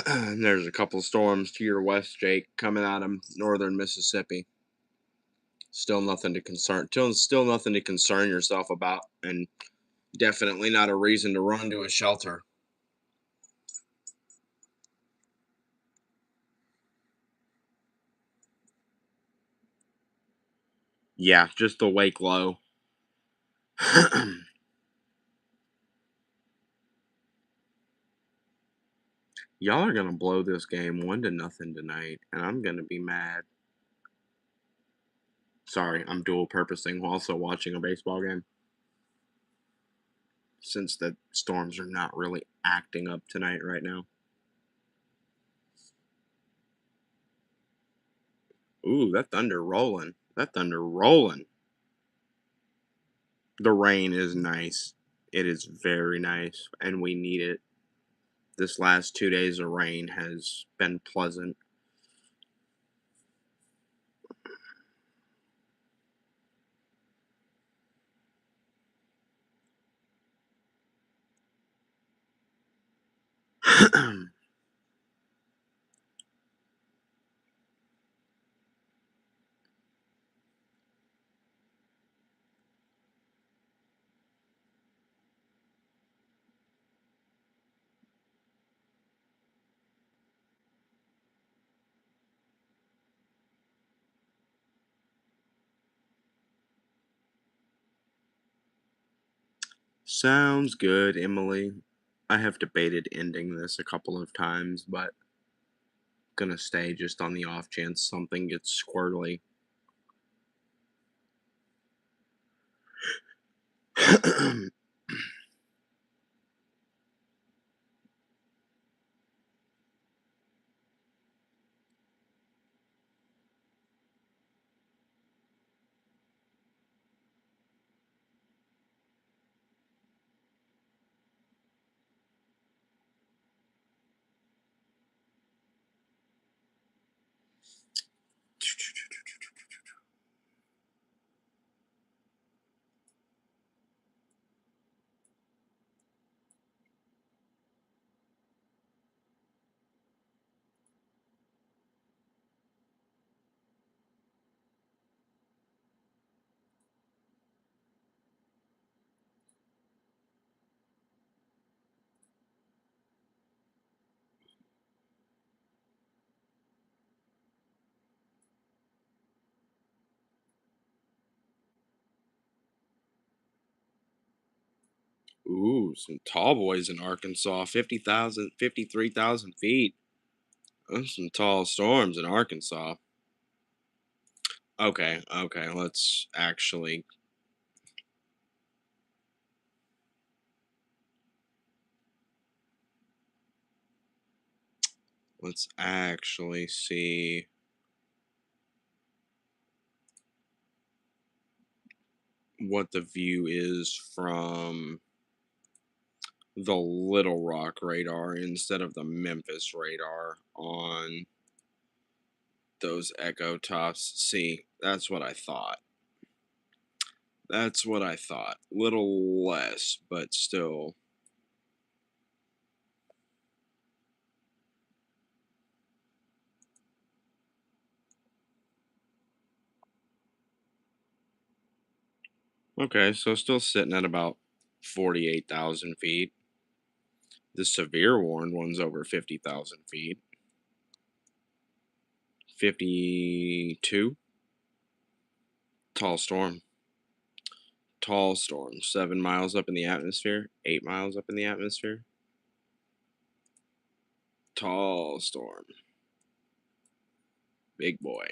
and there's a couple storms to your west, Jake, coming out of northern Mississippi. Still nothing to concern yourself about, and definitely not a reason to run to a shelter. Yeah, just the wake low. Y'all are gonna blow this game 1-0 tonight, and I'm gonna be mad. Sorry, I'm dual purposing while also watching a baseball game. Since the storms are not really acting up tonight right now. Ooh, that thunder rolling. That thunder rolling. The rain is nice. It is very nice, and we need it. This last 2 days of rain has been pleasant. Sounds good, Emily. I have debated ending this a couple of times, but gonna stay just on the off chance something gets squirrely. Ooh, some tall boys in Arkansas. 50,000, 53,000 feet. That's some tall storms in Arkansas. Okay, okay, let's actually see what the view is from the Little Rock radar instead of the Memphis radar on those Echo Tops. See, that's what I thought. That's what I thought. Little less, but still. Okay, so still sitting at about 48,000 feet. The severe warned one's over 50,000 feet. 52. Tall storm. Tall storm. 7 miles up in the atmosphere. 8 miles up in the atmosphere. Tall storm. Big boy.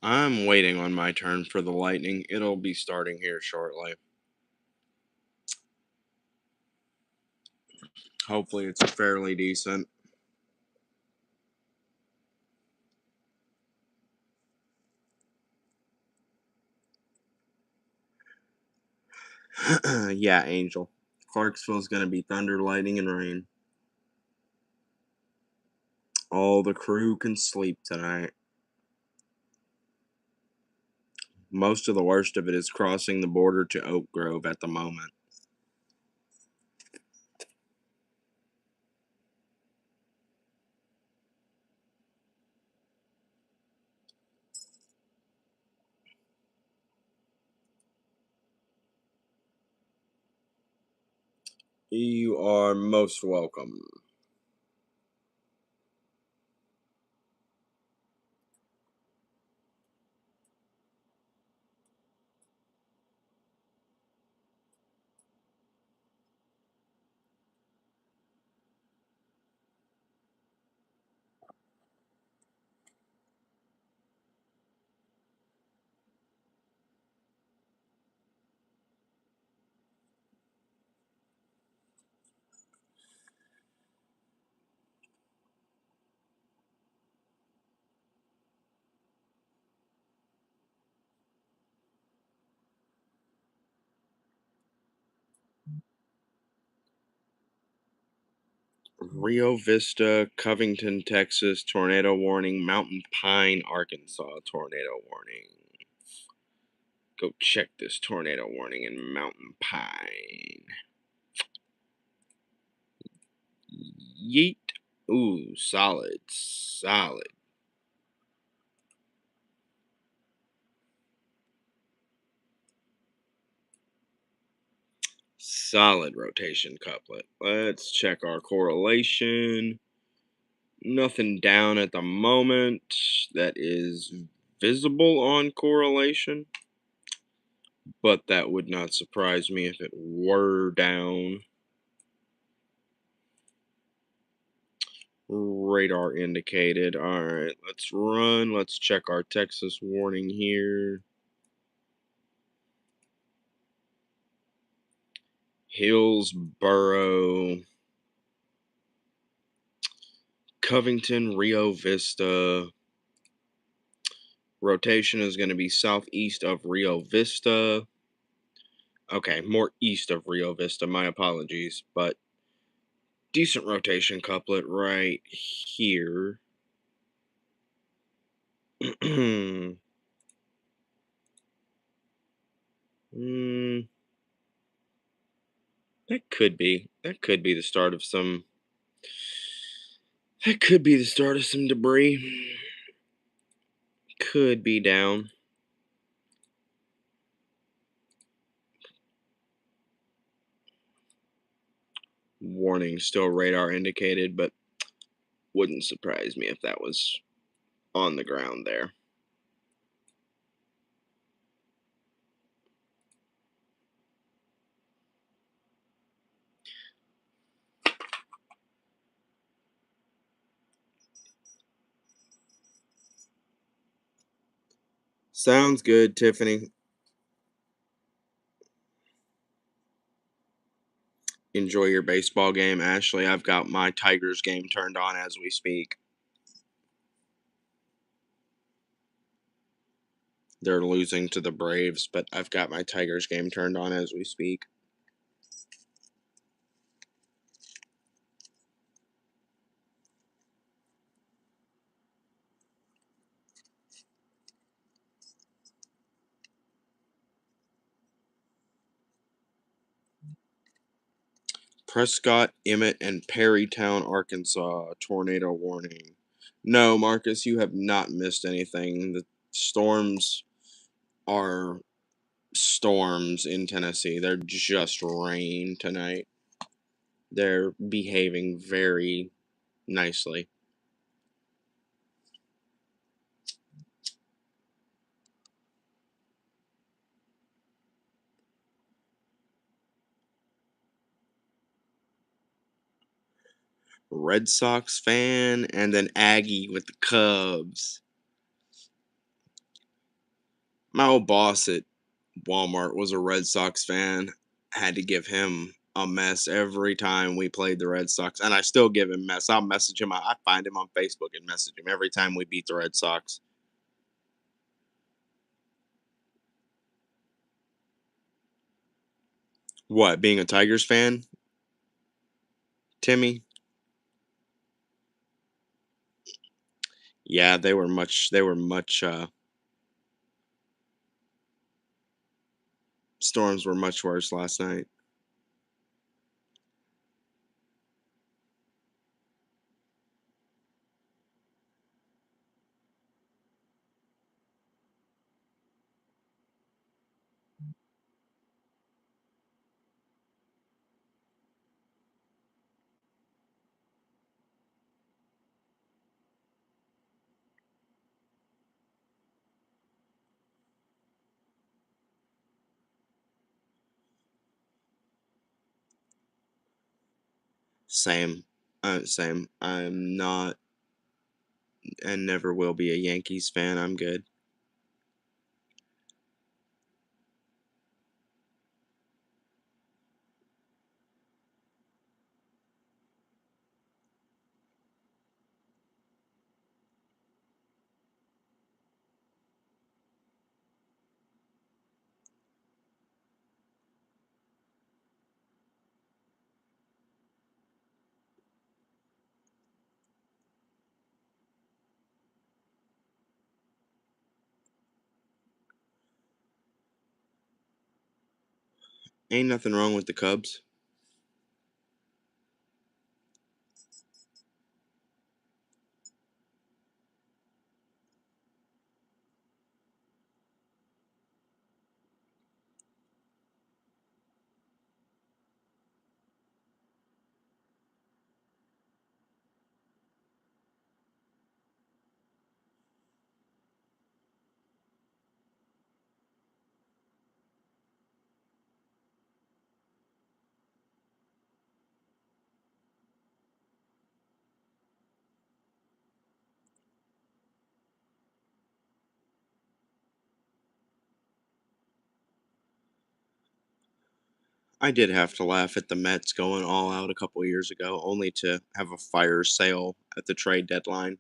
I'm waiting on my turn for the lightning. It'll be starting here shortly. Hopefully, it's fairly decent. Yeah, Angel. Clarksville's going to be thunder, lightning, and rain. All the crew can sleep tonight. Most of the worst of it is crossing the border to Oak Grove at the moment. You are most welcome. Rio Vista, Covington, Texas, tornado warning. Mountain Pine, Arkansas, tornado warning. Go check this tornado warning in Mountain Pine. Yeet. Ooh, solid, solid. Solid rotation couplet. Let's check our correlation. Nothing down at the moment that is visible on correlation, but that would not surprise me if it were down. Radar indicated. Alright, let's run. Let's check our Texas warning here. Hillsboro, Covington, Rio Vista. Rotation is going to be southeast of Rio Vista. Okay, more east of Rio Vista. My apologies, but decent rotation couplet right here. mm, that could be the start of some. That could be the start of some debris. Could be down. Warning still radar indicated, but wouldn't surprise me if that was on the ground there. Sounds good, Tiffany. Enjoy your baseball game, Ashley. I've got my Tigers game turned on as we speak. They're losing to the Braves, but I've got my Tigers game turned on as we speak. Prescott, Emmett, and Perrytown, Arkansas. Tornado warning. No, Marcus, you have not missed anything. The storms are storms in Tennessee. They're just rain tonight. They're behaving very nicely. Red Sox fan and an Aggie with the Cubs. My old boss at Walmart was a Red Sox fan. Had to give him a mess every time we played the Red Sox, and I still give him mess. I'll message him. I find him on Facebook and message him every time we beat the Red Sox. What, being a Tigers fan, Timmy? Yeah, they were much storms were much worse last night. Same. Same. I'm not and never will be a Yankees fan. I'm good. Ain't nothing wrong with the Cubs. I did have to laugh at the Mets going all out a couple years ago, only to have a fire sale at the trade deadline.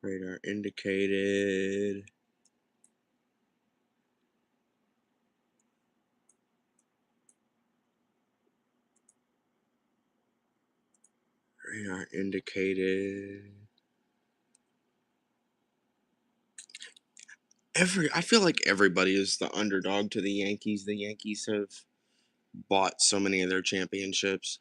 Radar indicated. Radar indicated. I feel like everybody is the underdog to the Yankees. The Yankees have bought so many of their championships.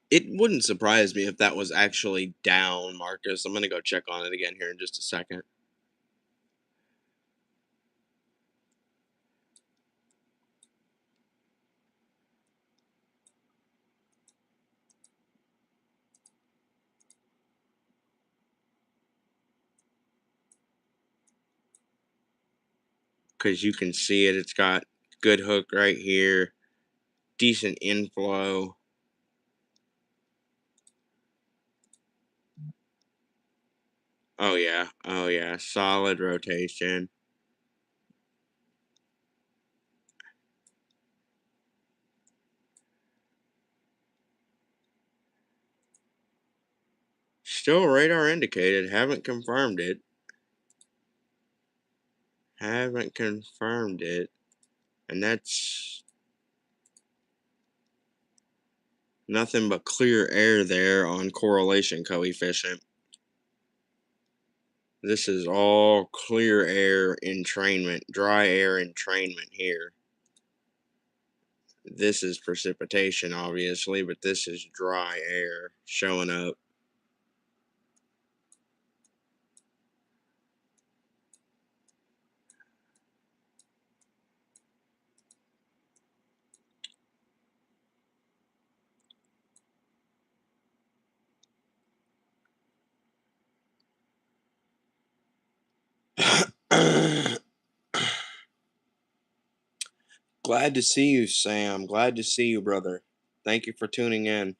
It wouldn't surprise me if that was actually down, Marcus. I'm gonna go check on it again here in just a second. Because you can see it. It's got good hook right here, decent inflow. Oh yeah, solid rotation. Still radar indicated. Haven't confirmed it. Haven't confirmed it. And that's nothing but clear air there on correlation coefficient. This is all clear air entrainment, dry air entrainment here. This is precipitation, obviously, but this is dry air showing up. Glad to see you, Sam. Glad to see you, brother. Thank you for tuning in.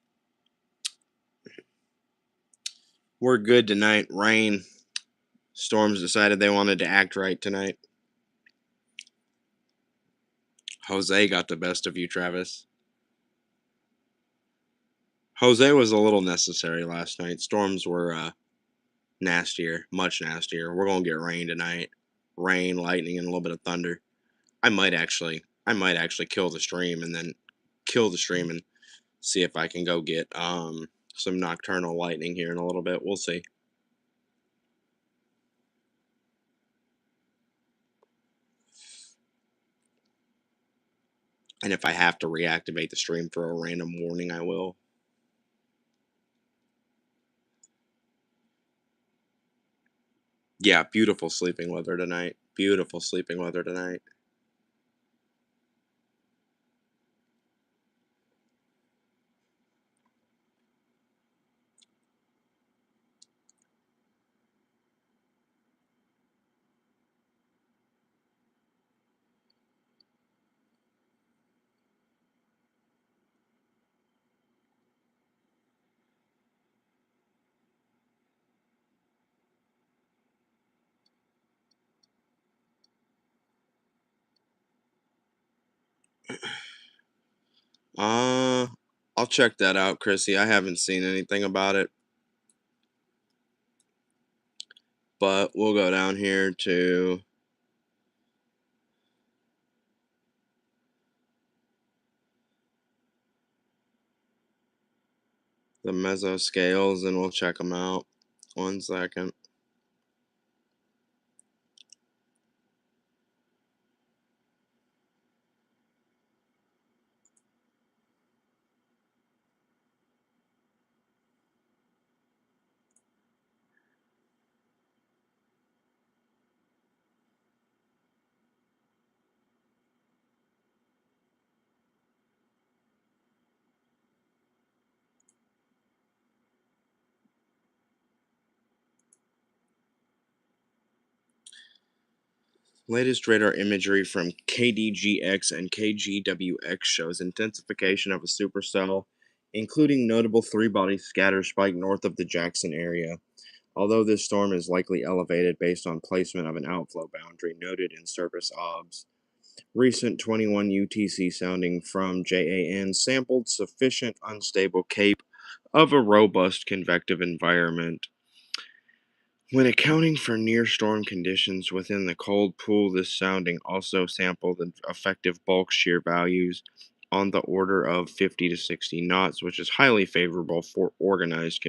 We're good tonight. Rain. Storms decided they wanted to act right tonight. Jose got the best of you, Travis. Jose was a little necessary last night. Storms were nastier, much nastier. We're gonna get rain tonight. Rain, lightning, and a little bit of thunder. I might actually kill the stream and then kill the stream and see if I can go get some nocturnal lightning here in a little bit. We'll see. And if I have to reactivate the stream for a random warning, I will. Yeah, beautiful sleeping weather tonight. Beautiful sleeping weather tonight. Uh, I'll check that out, Chrissy. I haven't seen anything about it, but we'll go down here to the mesoscales and we'll check them out. 1 second. Latest radar imagery from KDGX and KGWX shows intensification of a supercell including notable three-body scatter spike north of the Jackson area. Although this storm is likely elevated based on placement of an outflow boundary noted in surface obs. Recent 21 UTC sounding from JAN sampled sufficient unstable cape of a robust convective environment. When accounting for near storm conditions within the cold pool, this sounding also sampled effective bulk shear values on the order of 50 to 60 knots, which is highly favorable for organized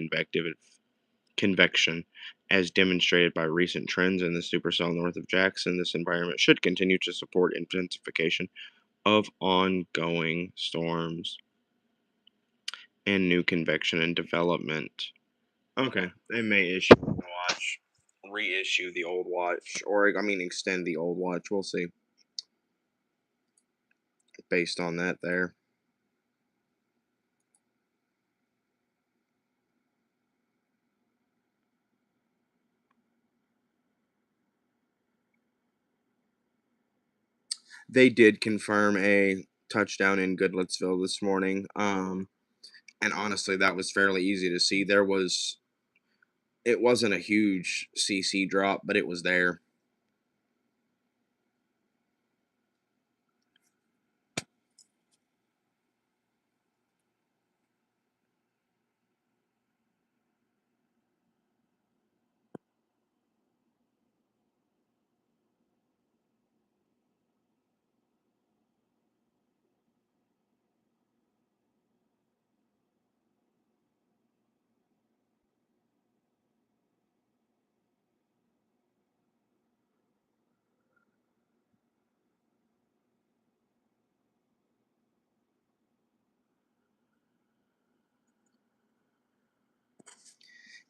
convection. As demonstrated by recent trends in the supercell north of Jackson, this environment should continue to support intensification of ongoing storms and new convection and development. Okay, they may issue a watch, reissue the old watch, or I mean, extend the old watch. We'll see. Based on that, there. They did confirm a touchdown in Goodlettsville this morning. And honestly, that was fairly easy to see. It wasn't a huge CC drop, but it was there.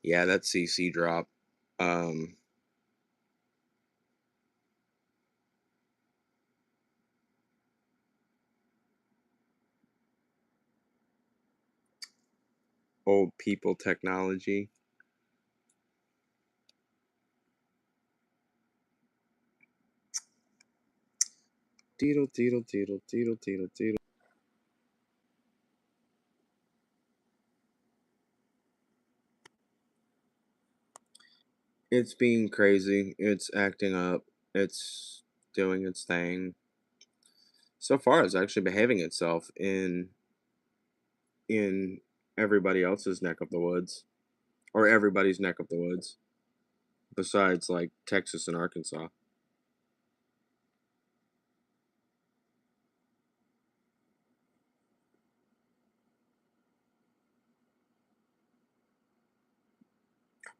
Yeah, that CC drop. Um, Old people technology. Deedle, deedle, deedle, deedle, deedle, deedle. It's being crazy. It's acting up. It's doing its thing. So far, it's actually behaving itself in everybody else's neck of the woods, or everybody's neck of the woods, besides like Texas and Arkansas.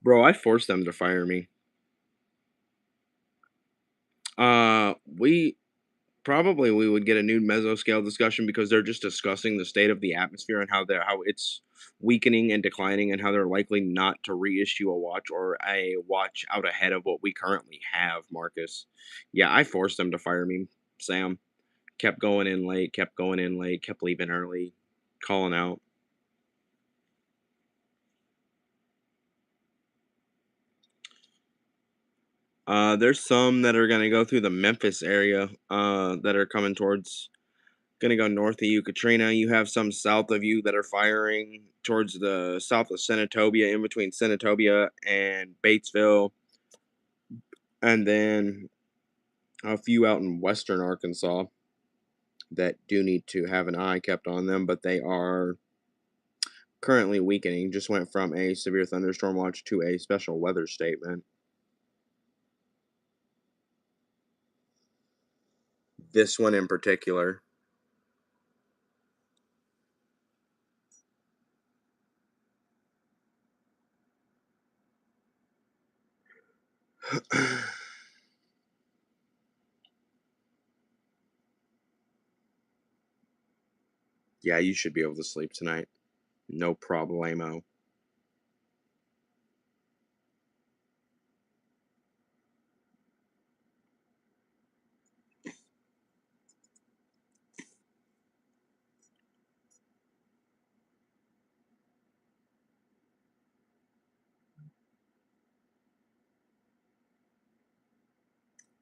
Bro, I forced them to fire me. We probably we would get a new mesoscale discussion because they're just discussing the state of the atmosphere and how it's weakening and declining and how they're likely not to reissue a watch or a watch out ahead of what we currently have, Marcus. Yeah, I forced them to fire me, Sam. Kept going in late, kept going in late, kept leaving early, calling out. There's some that are gonna go through the Memphis area, that are coming towards gonna go north of you, Katrina. You have some south of you that are firing towards the south of Senatobia, in between Senatobia and Batesville, and then a few out in western Arkansas that do need to have an eye kept on them, but they are currently weakening. Just went from a severe thunderstorm watch to a special weather statement. This one in particular. Yeah, you should be able to sleep tonight. No problemo.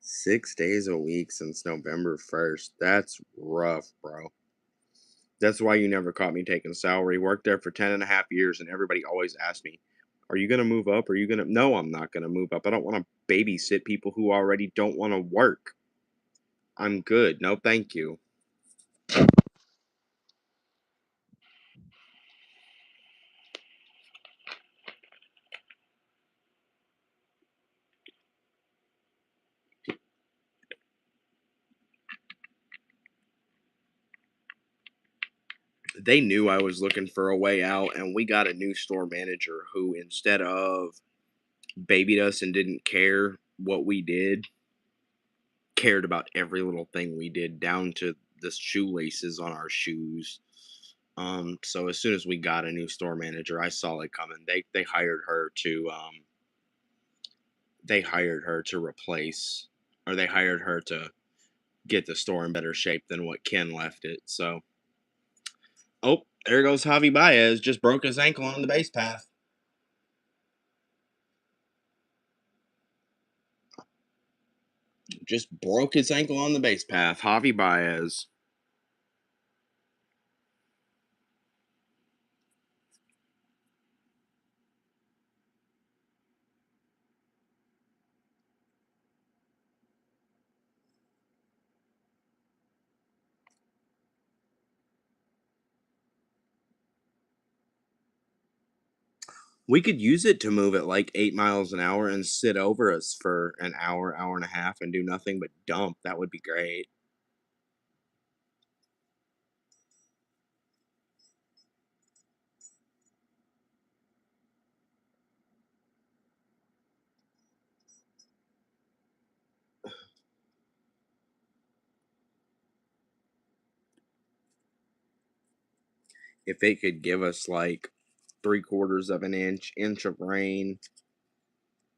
6 days a week since November 1st. That's rough, bro. That's why you never caught me taking salary. Worked there for 10.5 years, and everybody always asked me, "Are you gonna move up? Are you gonna?" No, I'm not gonna move up. I don't want to babysit people who already don't want to work. I'm good. No, thank you. They knew I was looking for a way out, and we got a new store manager who, instead of babied us and didn't care what we did, cared about every little thing we did, down to the shoelaces on our shoes. So as soon as we got a new store manager, I saw it coming. They hired her to replace, or they hired her to get the store in better shape than what Ken left it. So, oh, there goes Javi Baez, just broke his ankle on the base path. Just broke his ankle on the base path. Javi Baez. We could use it to move at like 8 miles an hour and sit over us for an hour, hour and a half, and do nothing but dump. That would be great. If it could give us like 3/4 of an inch of rain,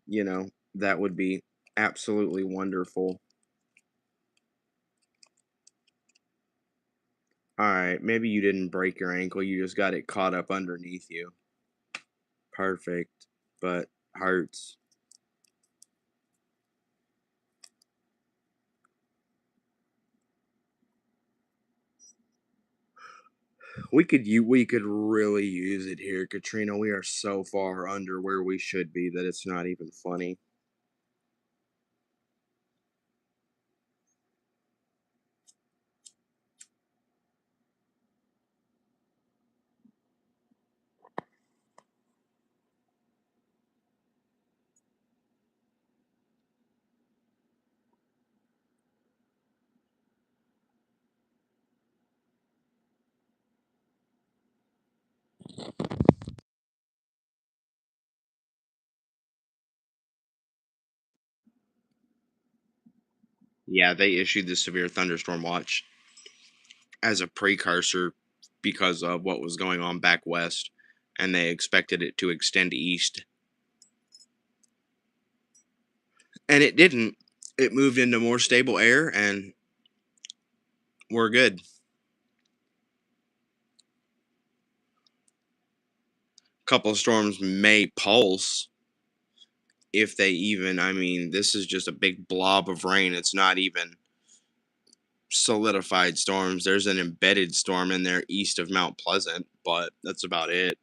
that would be absolutely wonderful. All right, maybe you didn't break your ankle, you just got it caught up underneath you. Perfect, but hurts. We could really use it here, Katrina. We are so far under where we should be that it's not even funny. Yeah, they issued the severe thunderstorm watch as a precursor because of what was going on back west, and they expected it to extend east. And it didn't. It moved into more stable air, and we're good. Couple of storms may pulse, if they even. I mean, this is just a big blob of rain. It's not even solidified storms. There's an embedded storm in there east of Mount Pleasant, but that's about it.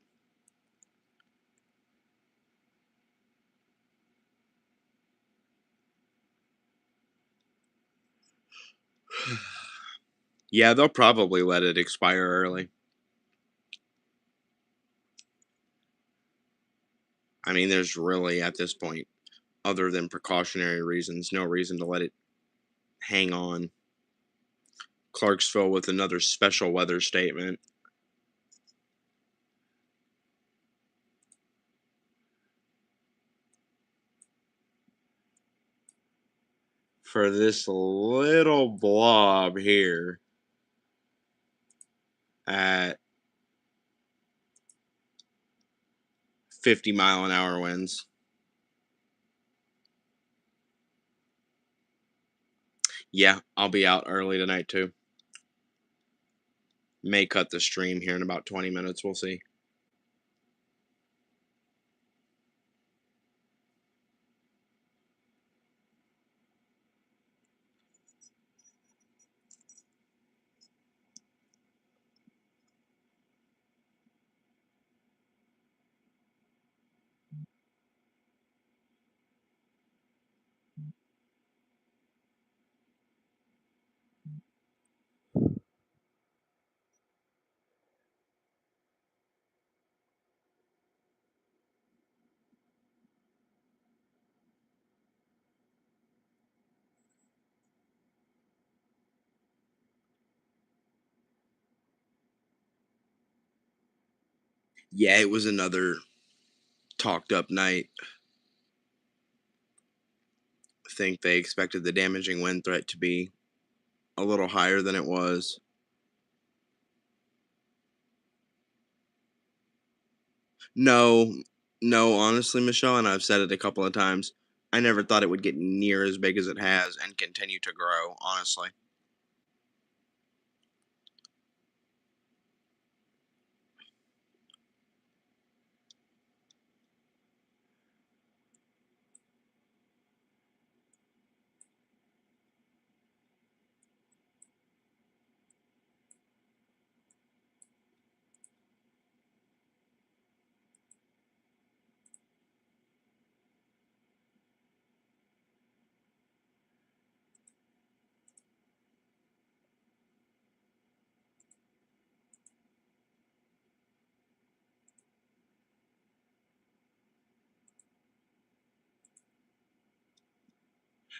Yeah, they'll probably let it expire early. I mean, there's really, at this point, other than precautionary reasons, no reason to let it hang on. Clarksville with another special weather statement. For this little blob here at 50-mile-an-hour winds. Yeah, I'll be out early tonight too. May cut the stream here in about 20 minutes. We'll see. Yeah, it was another talked up night. I think they expected the damaging wind threat to be a little higher than it was. No, no, honestly, Michelle, and I've said it a couple of times. I never thought it would get near as big as it has and continue to grow, honestly.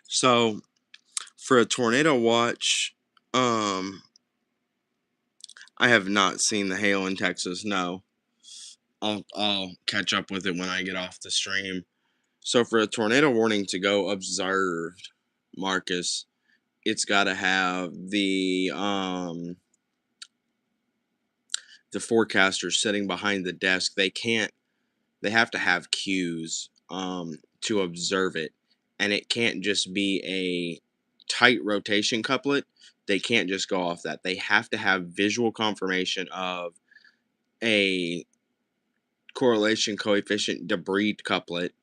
So, for a tornado watch, I have not seen the hail in Texas. No, I'll catch up with it when I get off the stream. So for a tornado warning to go observed, Marcus, it's got to have the forecaster sitting behind the desk. They have to have cues to observe it, and it can't just be a tight rotation couplet. They can't just go off that. They have to have visual confirmation of a correlation coefficient debris couplet,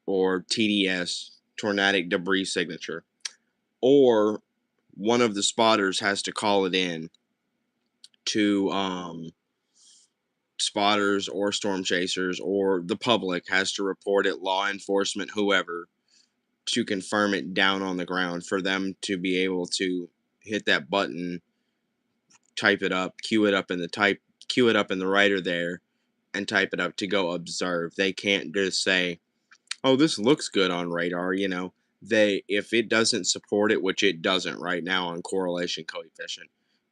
or TDS, tornadic debris signature, or one of the spotters has to call it in to spotters or storm chasers, or the public has to report it, law enforcement, whoever, to confirm it down on the ground for them to be able to hit that button, type it up, queue it up in the writer there, and type it up to go observe. They can't just say, "Oh, this looks good on radar," They, if it doesn't support it, which it doesn't right now on correlation coefficient,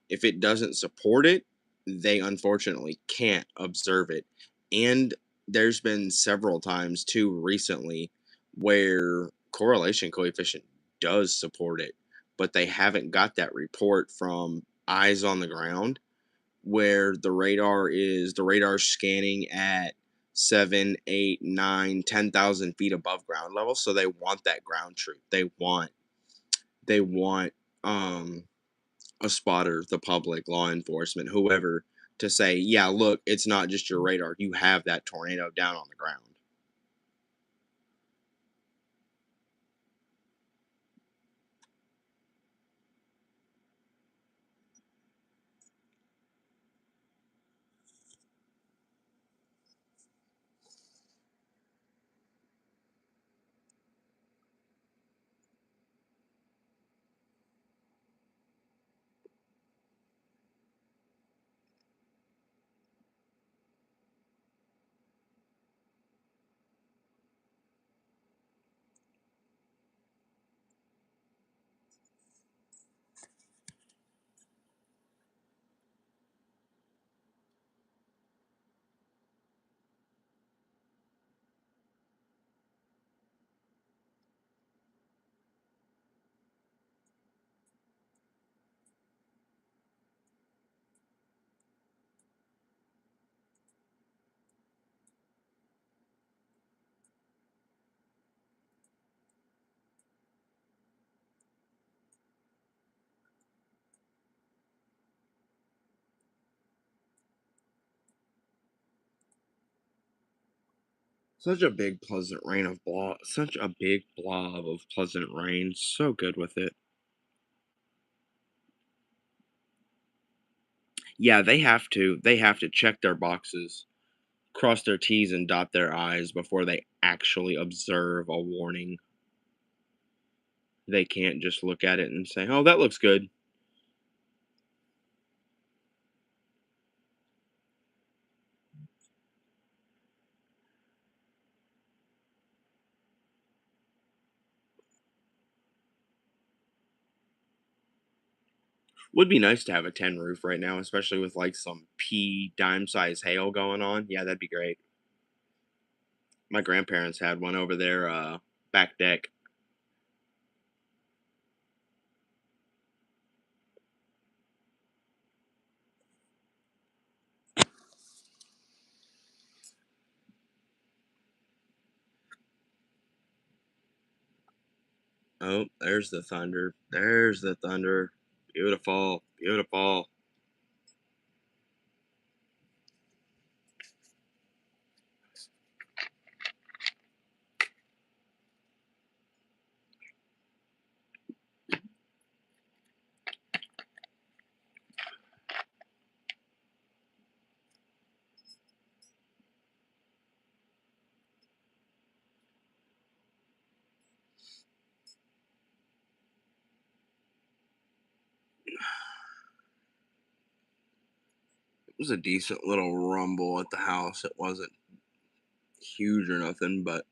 if it doesn't support it, they unfortunately can't observe it. And there's been several times too recently where correlation coefficient does support it, but they haven't got that report from eyes on the ground, where the radar scanning at 7, 8, 9, 10,000 feet above ground level. So they want that ground truth. They want um a spotter, the public, law enforcement, whoever, to say, yeah, look, it's not just your radar. You have that tornado down on the ground. Such a big such a big blob of pleasant rain. So good with it. Yeah, they have to check their boxes, cross their T's and dot their I's before they actually observe a warning. They can't just look at it and say, "Oh, that looks good." Would be nice to have a 10 roof right now, especially with like some pea dime size hail going on. Yeah, that'd be great. My grandparents had one over their back deck. Oh, there's the thunder. There's the thunder. Beautiful. Beautiful. It was a decent little rumble at the house. It wasn't huge or nothing, but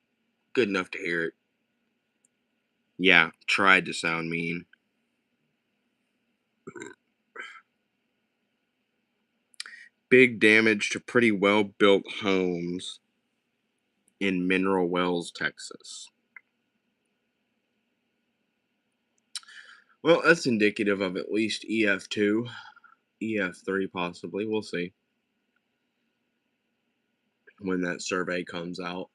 good enough to hear it. Yeah, tried to sound mean. Big damage to pretty well built homes in Mineral Wells, Texas. Well, that's indicative of at least EF2, EF3 possibly. We'll see when that survey comes out.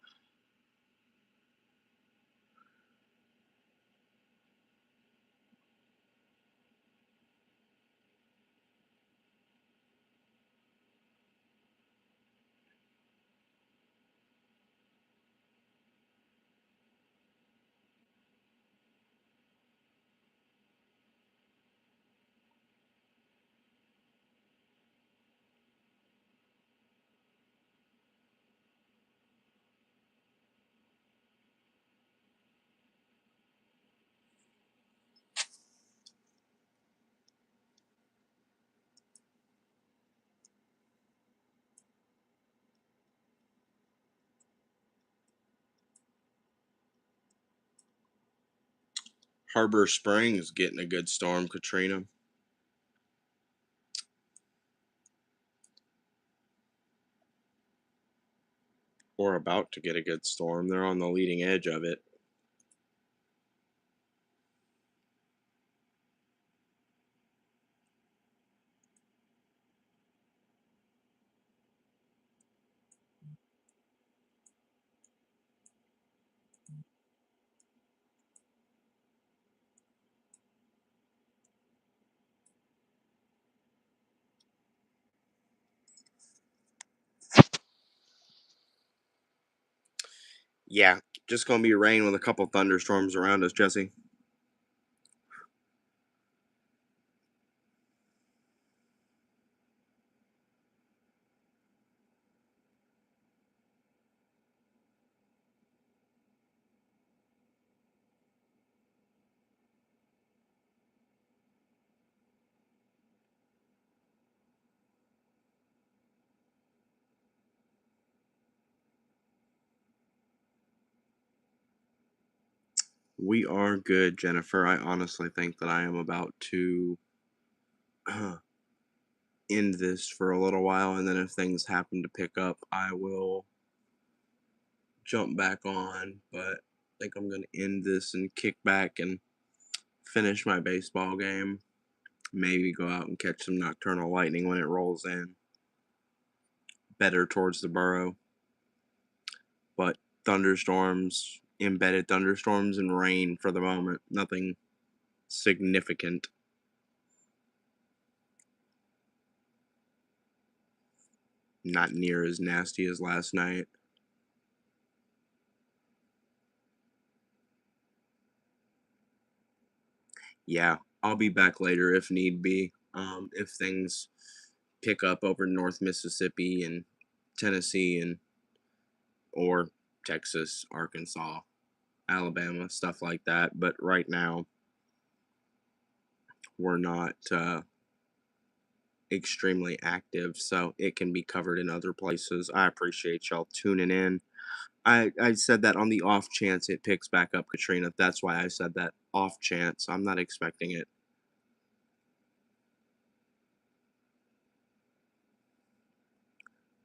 Harbor Springs getting a good storm, Katrina. Or about to get a good storm. They're on the leading edge of it. Yeah, just gonna be rain with a couple thunderstorms around us, Jesse. We are good, Jennifer. I honestly think that I am about to end this for a little while, and then if things happen to pick up, I will jump back on. But I think I'm gonna end this and kick back and finish my baseball game. Maybe go out and catch some nocturnal lightning when it rolls in. Better towards the borough. But thunderstorms, embedded thunderstorms, and rain for the moment. Nothing significant. Not near as nasty as last night. Yeah, I'll be back later if need be. If things pick up over North Mississippi and Tennessee and or Texas, Arkansas, Alabama, stuff like that. But right now, we're not extremely active, so it can be covered in other places. I appreciate y'all tuning in. I said that on the off chance it picks back up, Katrina. That's why I said that off chance. I'm not expecting it.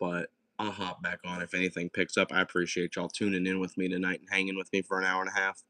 but I'll hop back on if anything picks up. I appreciate y'all tuning in with me tonight and hanging with me for an hour and a half.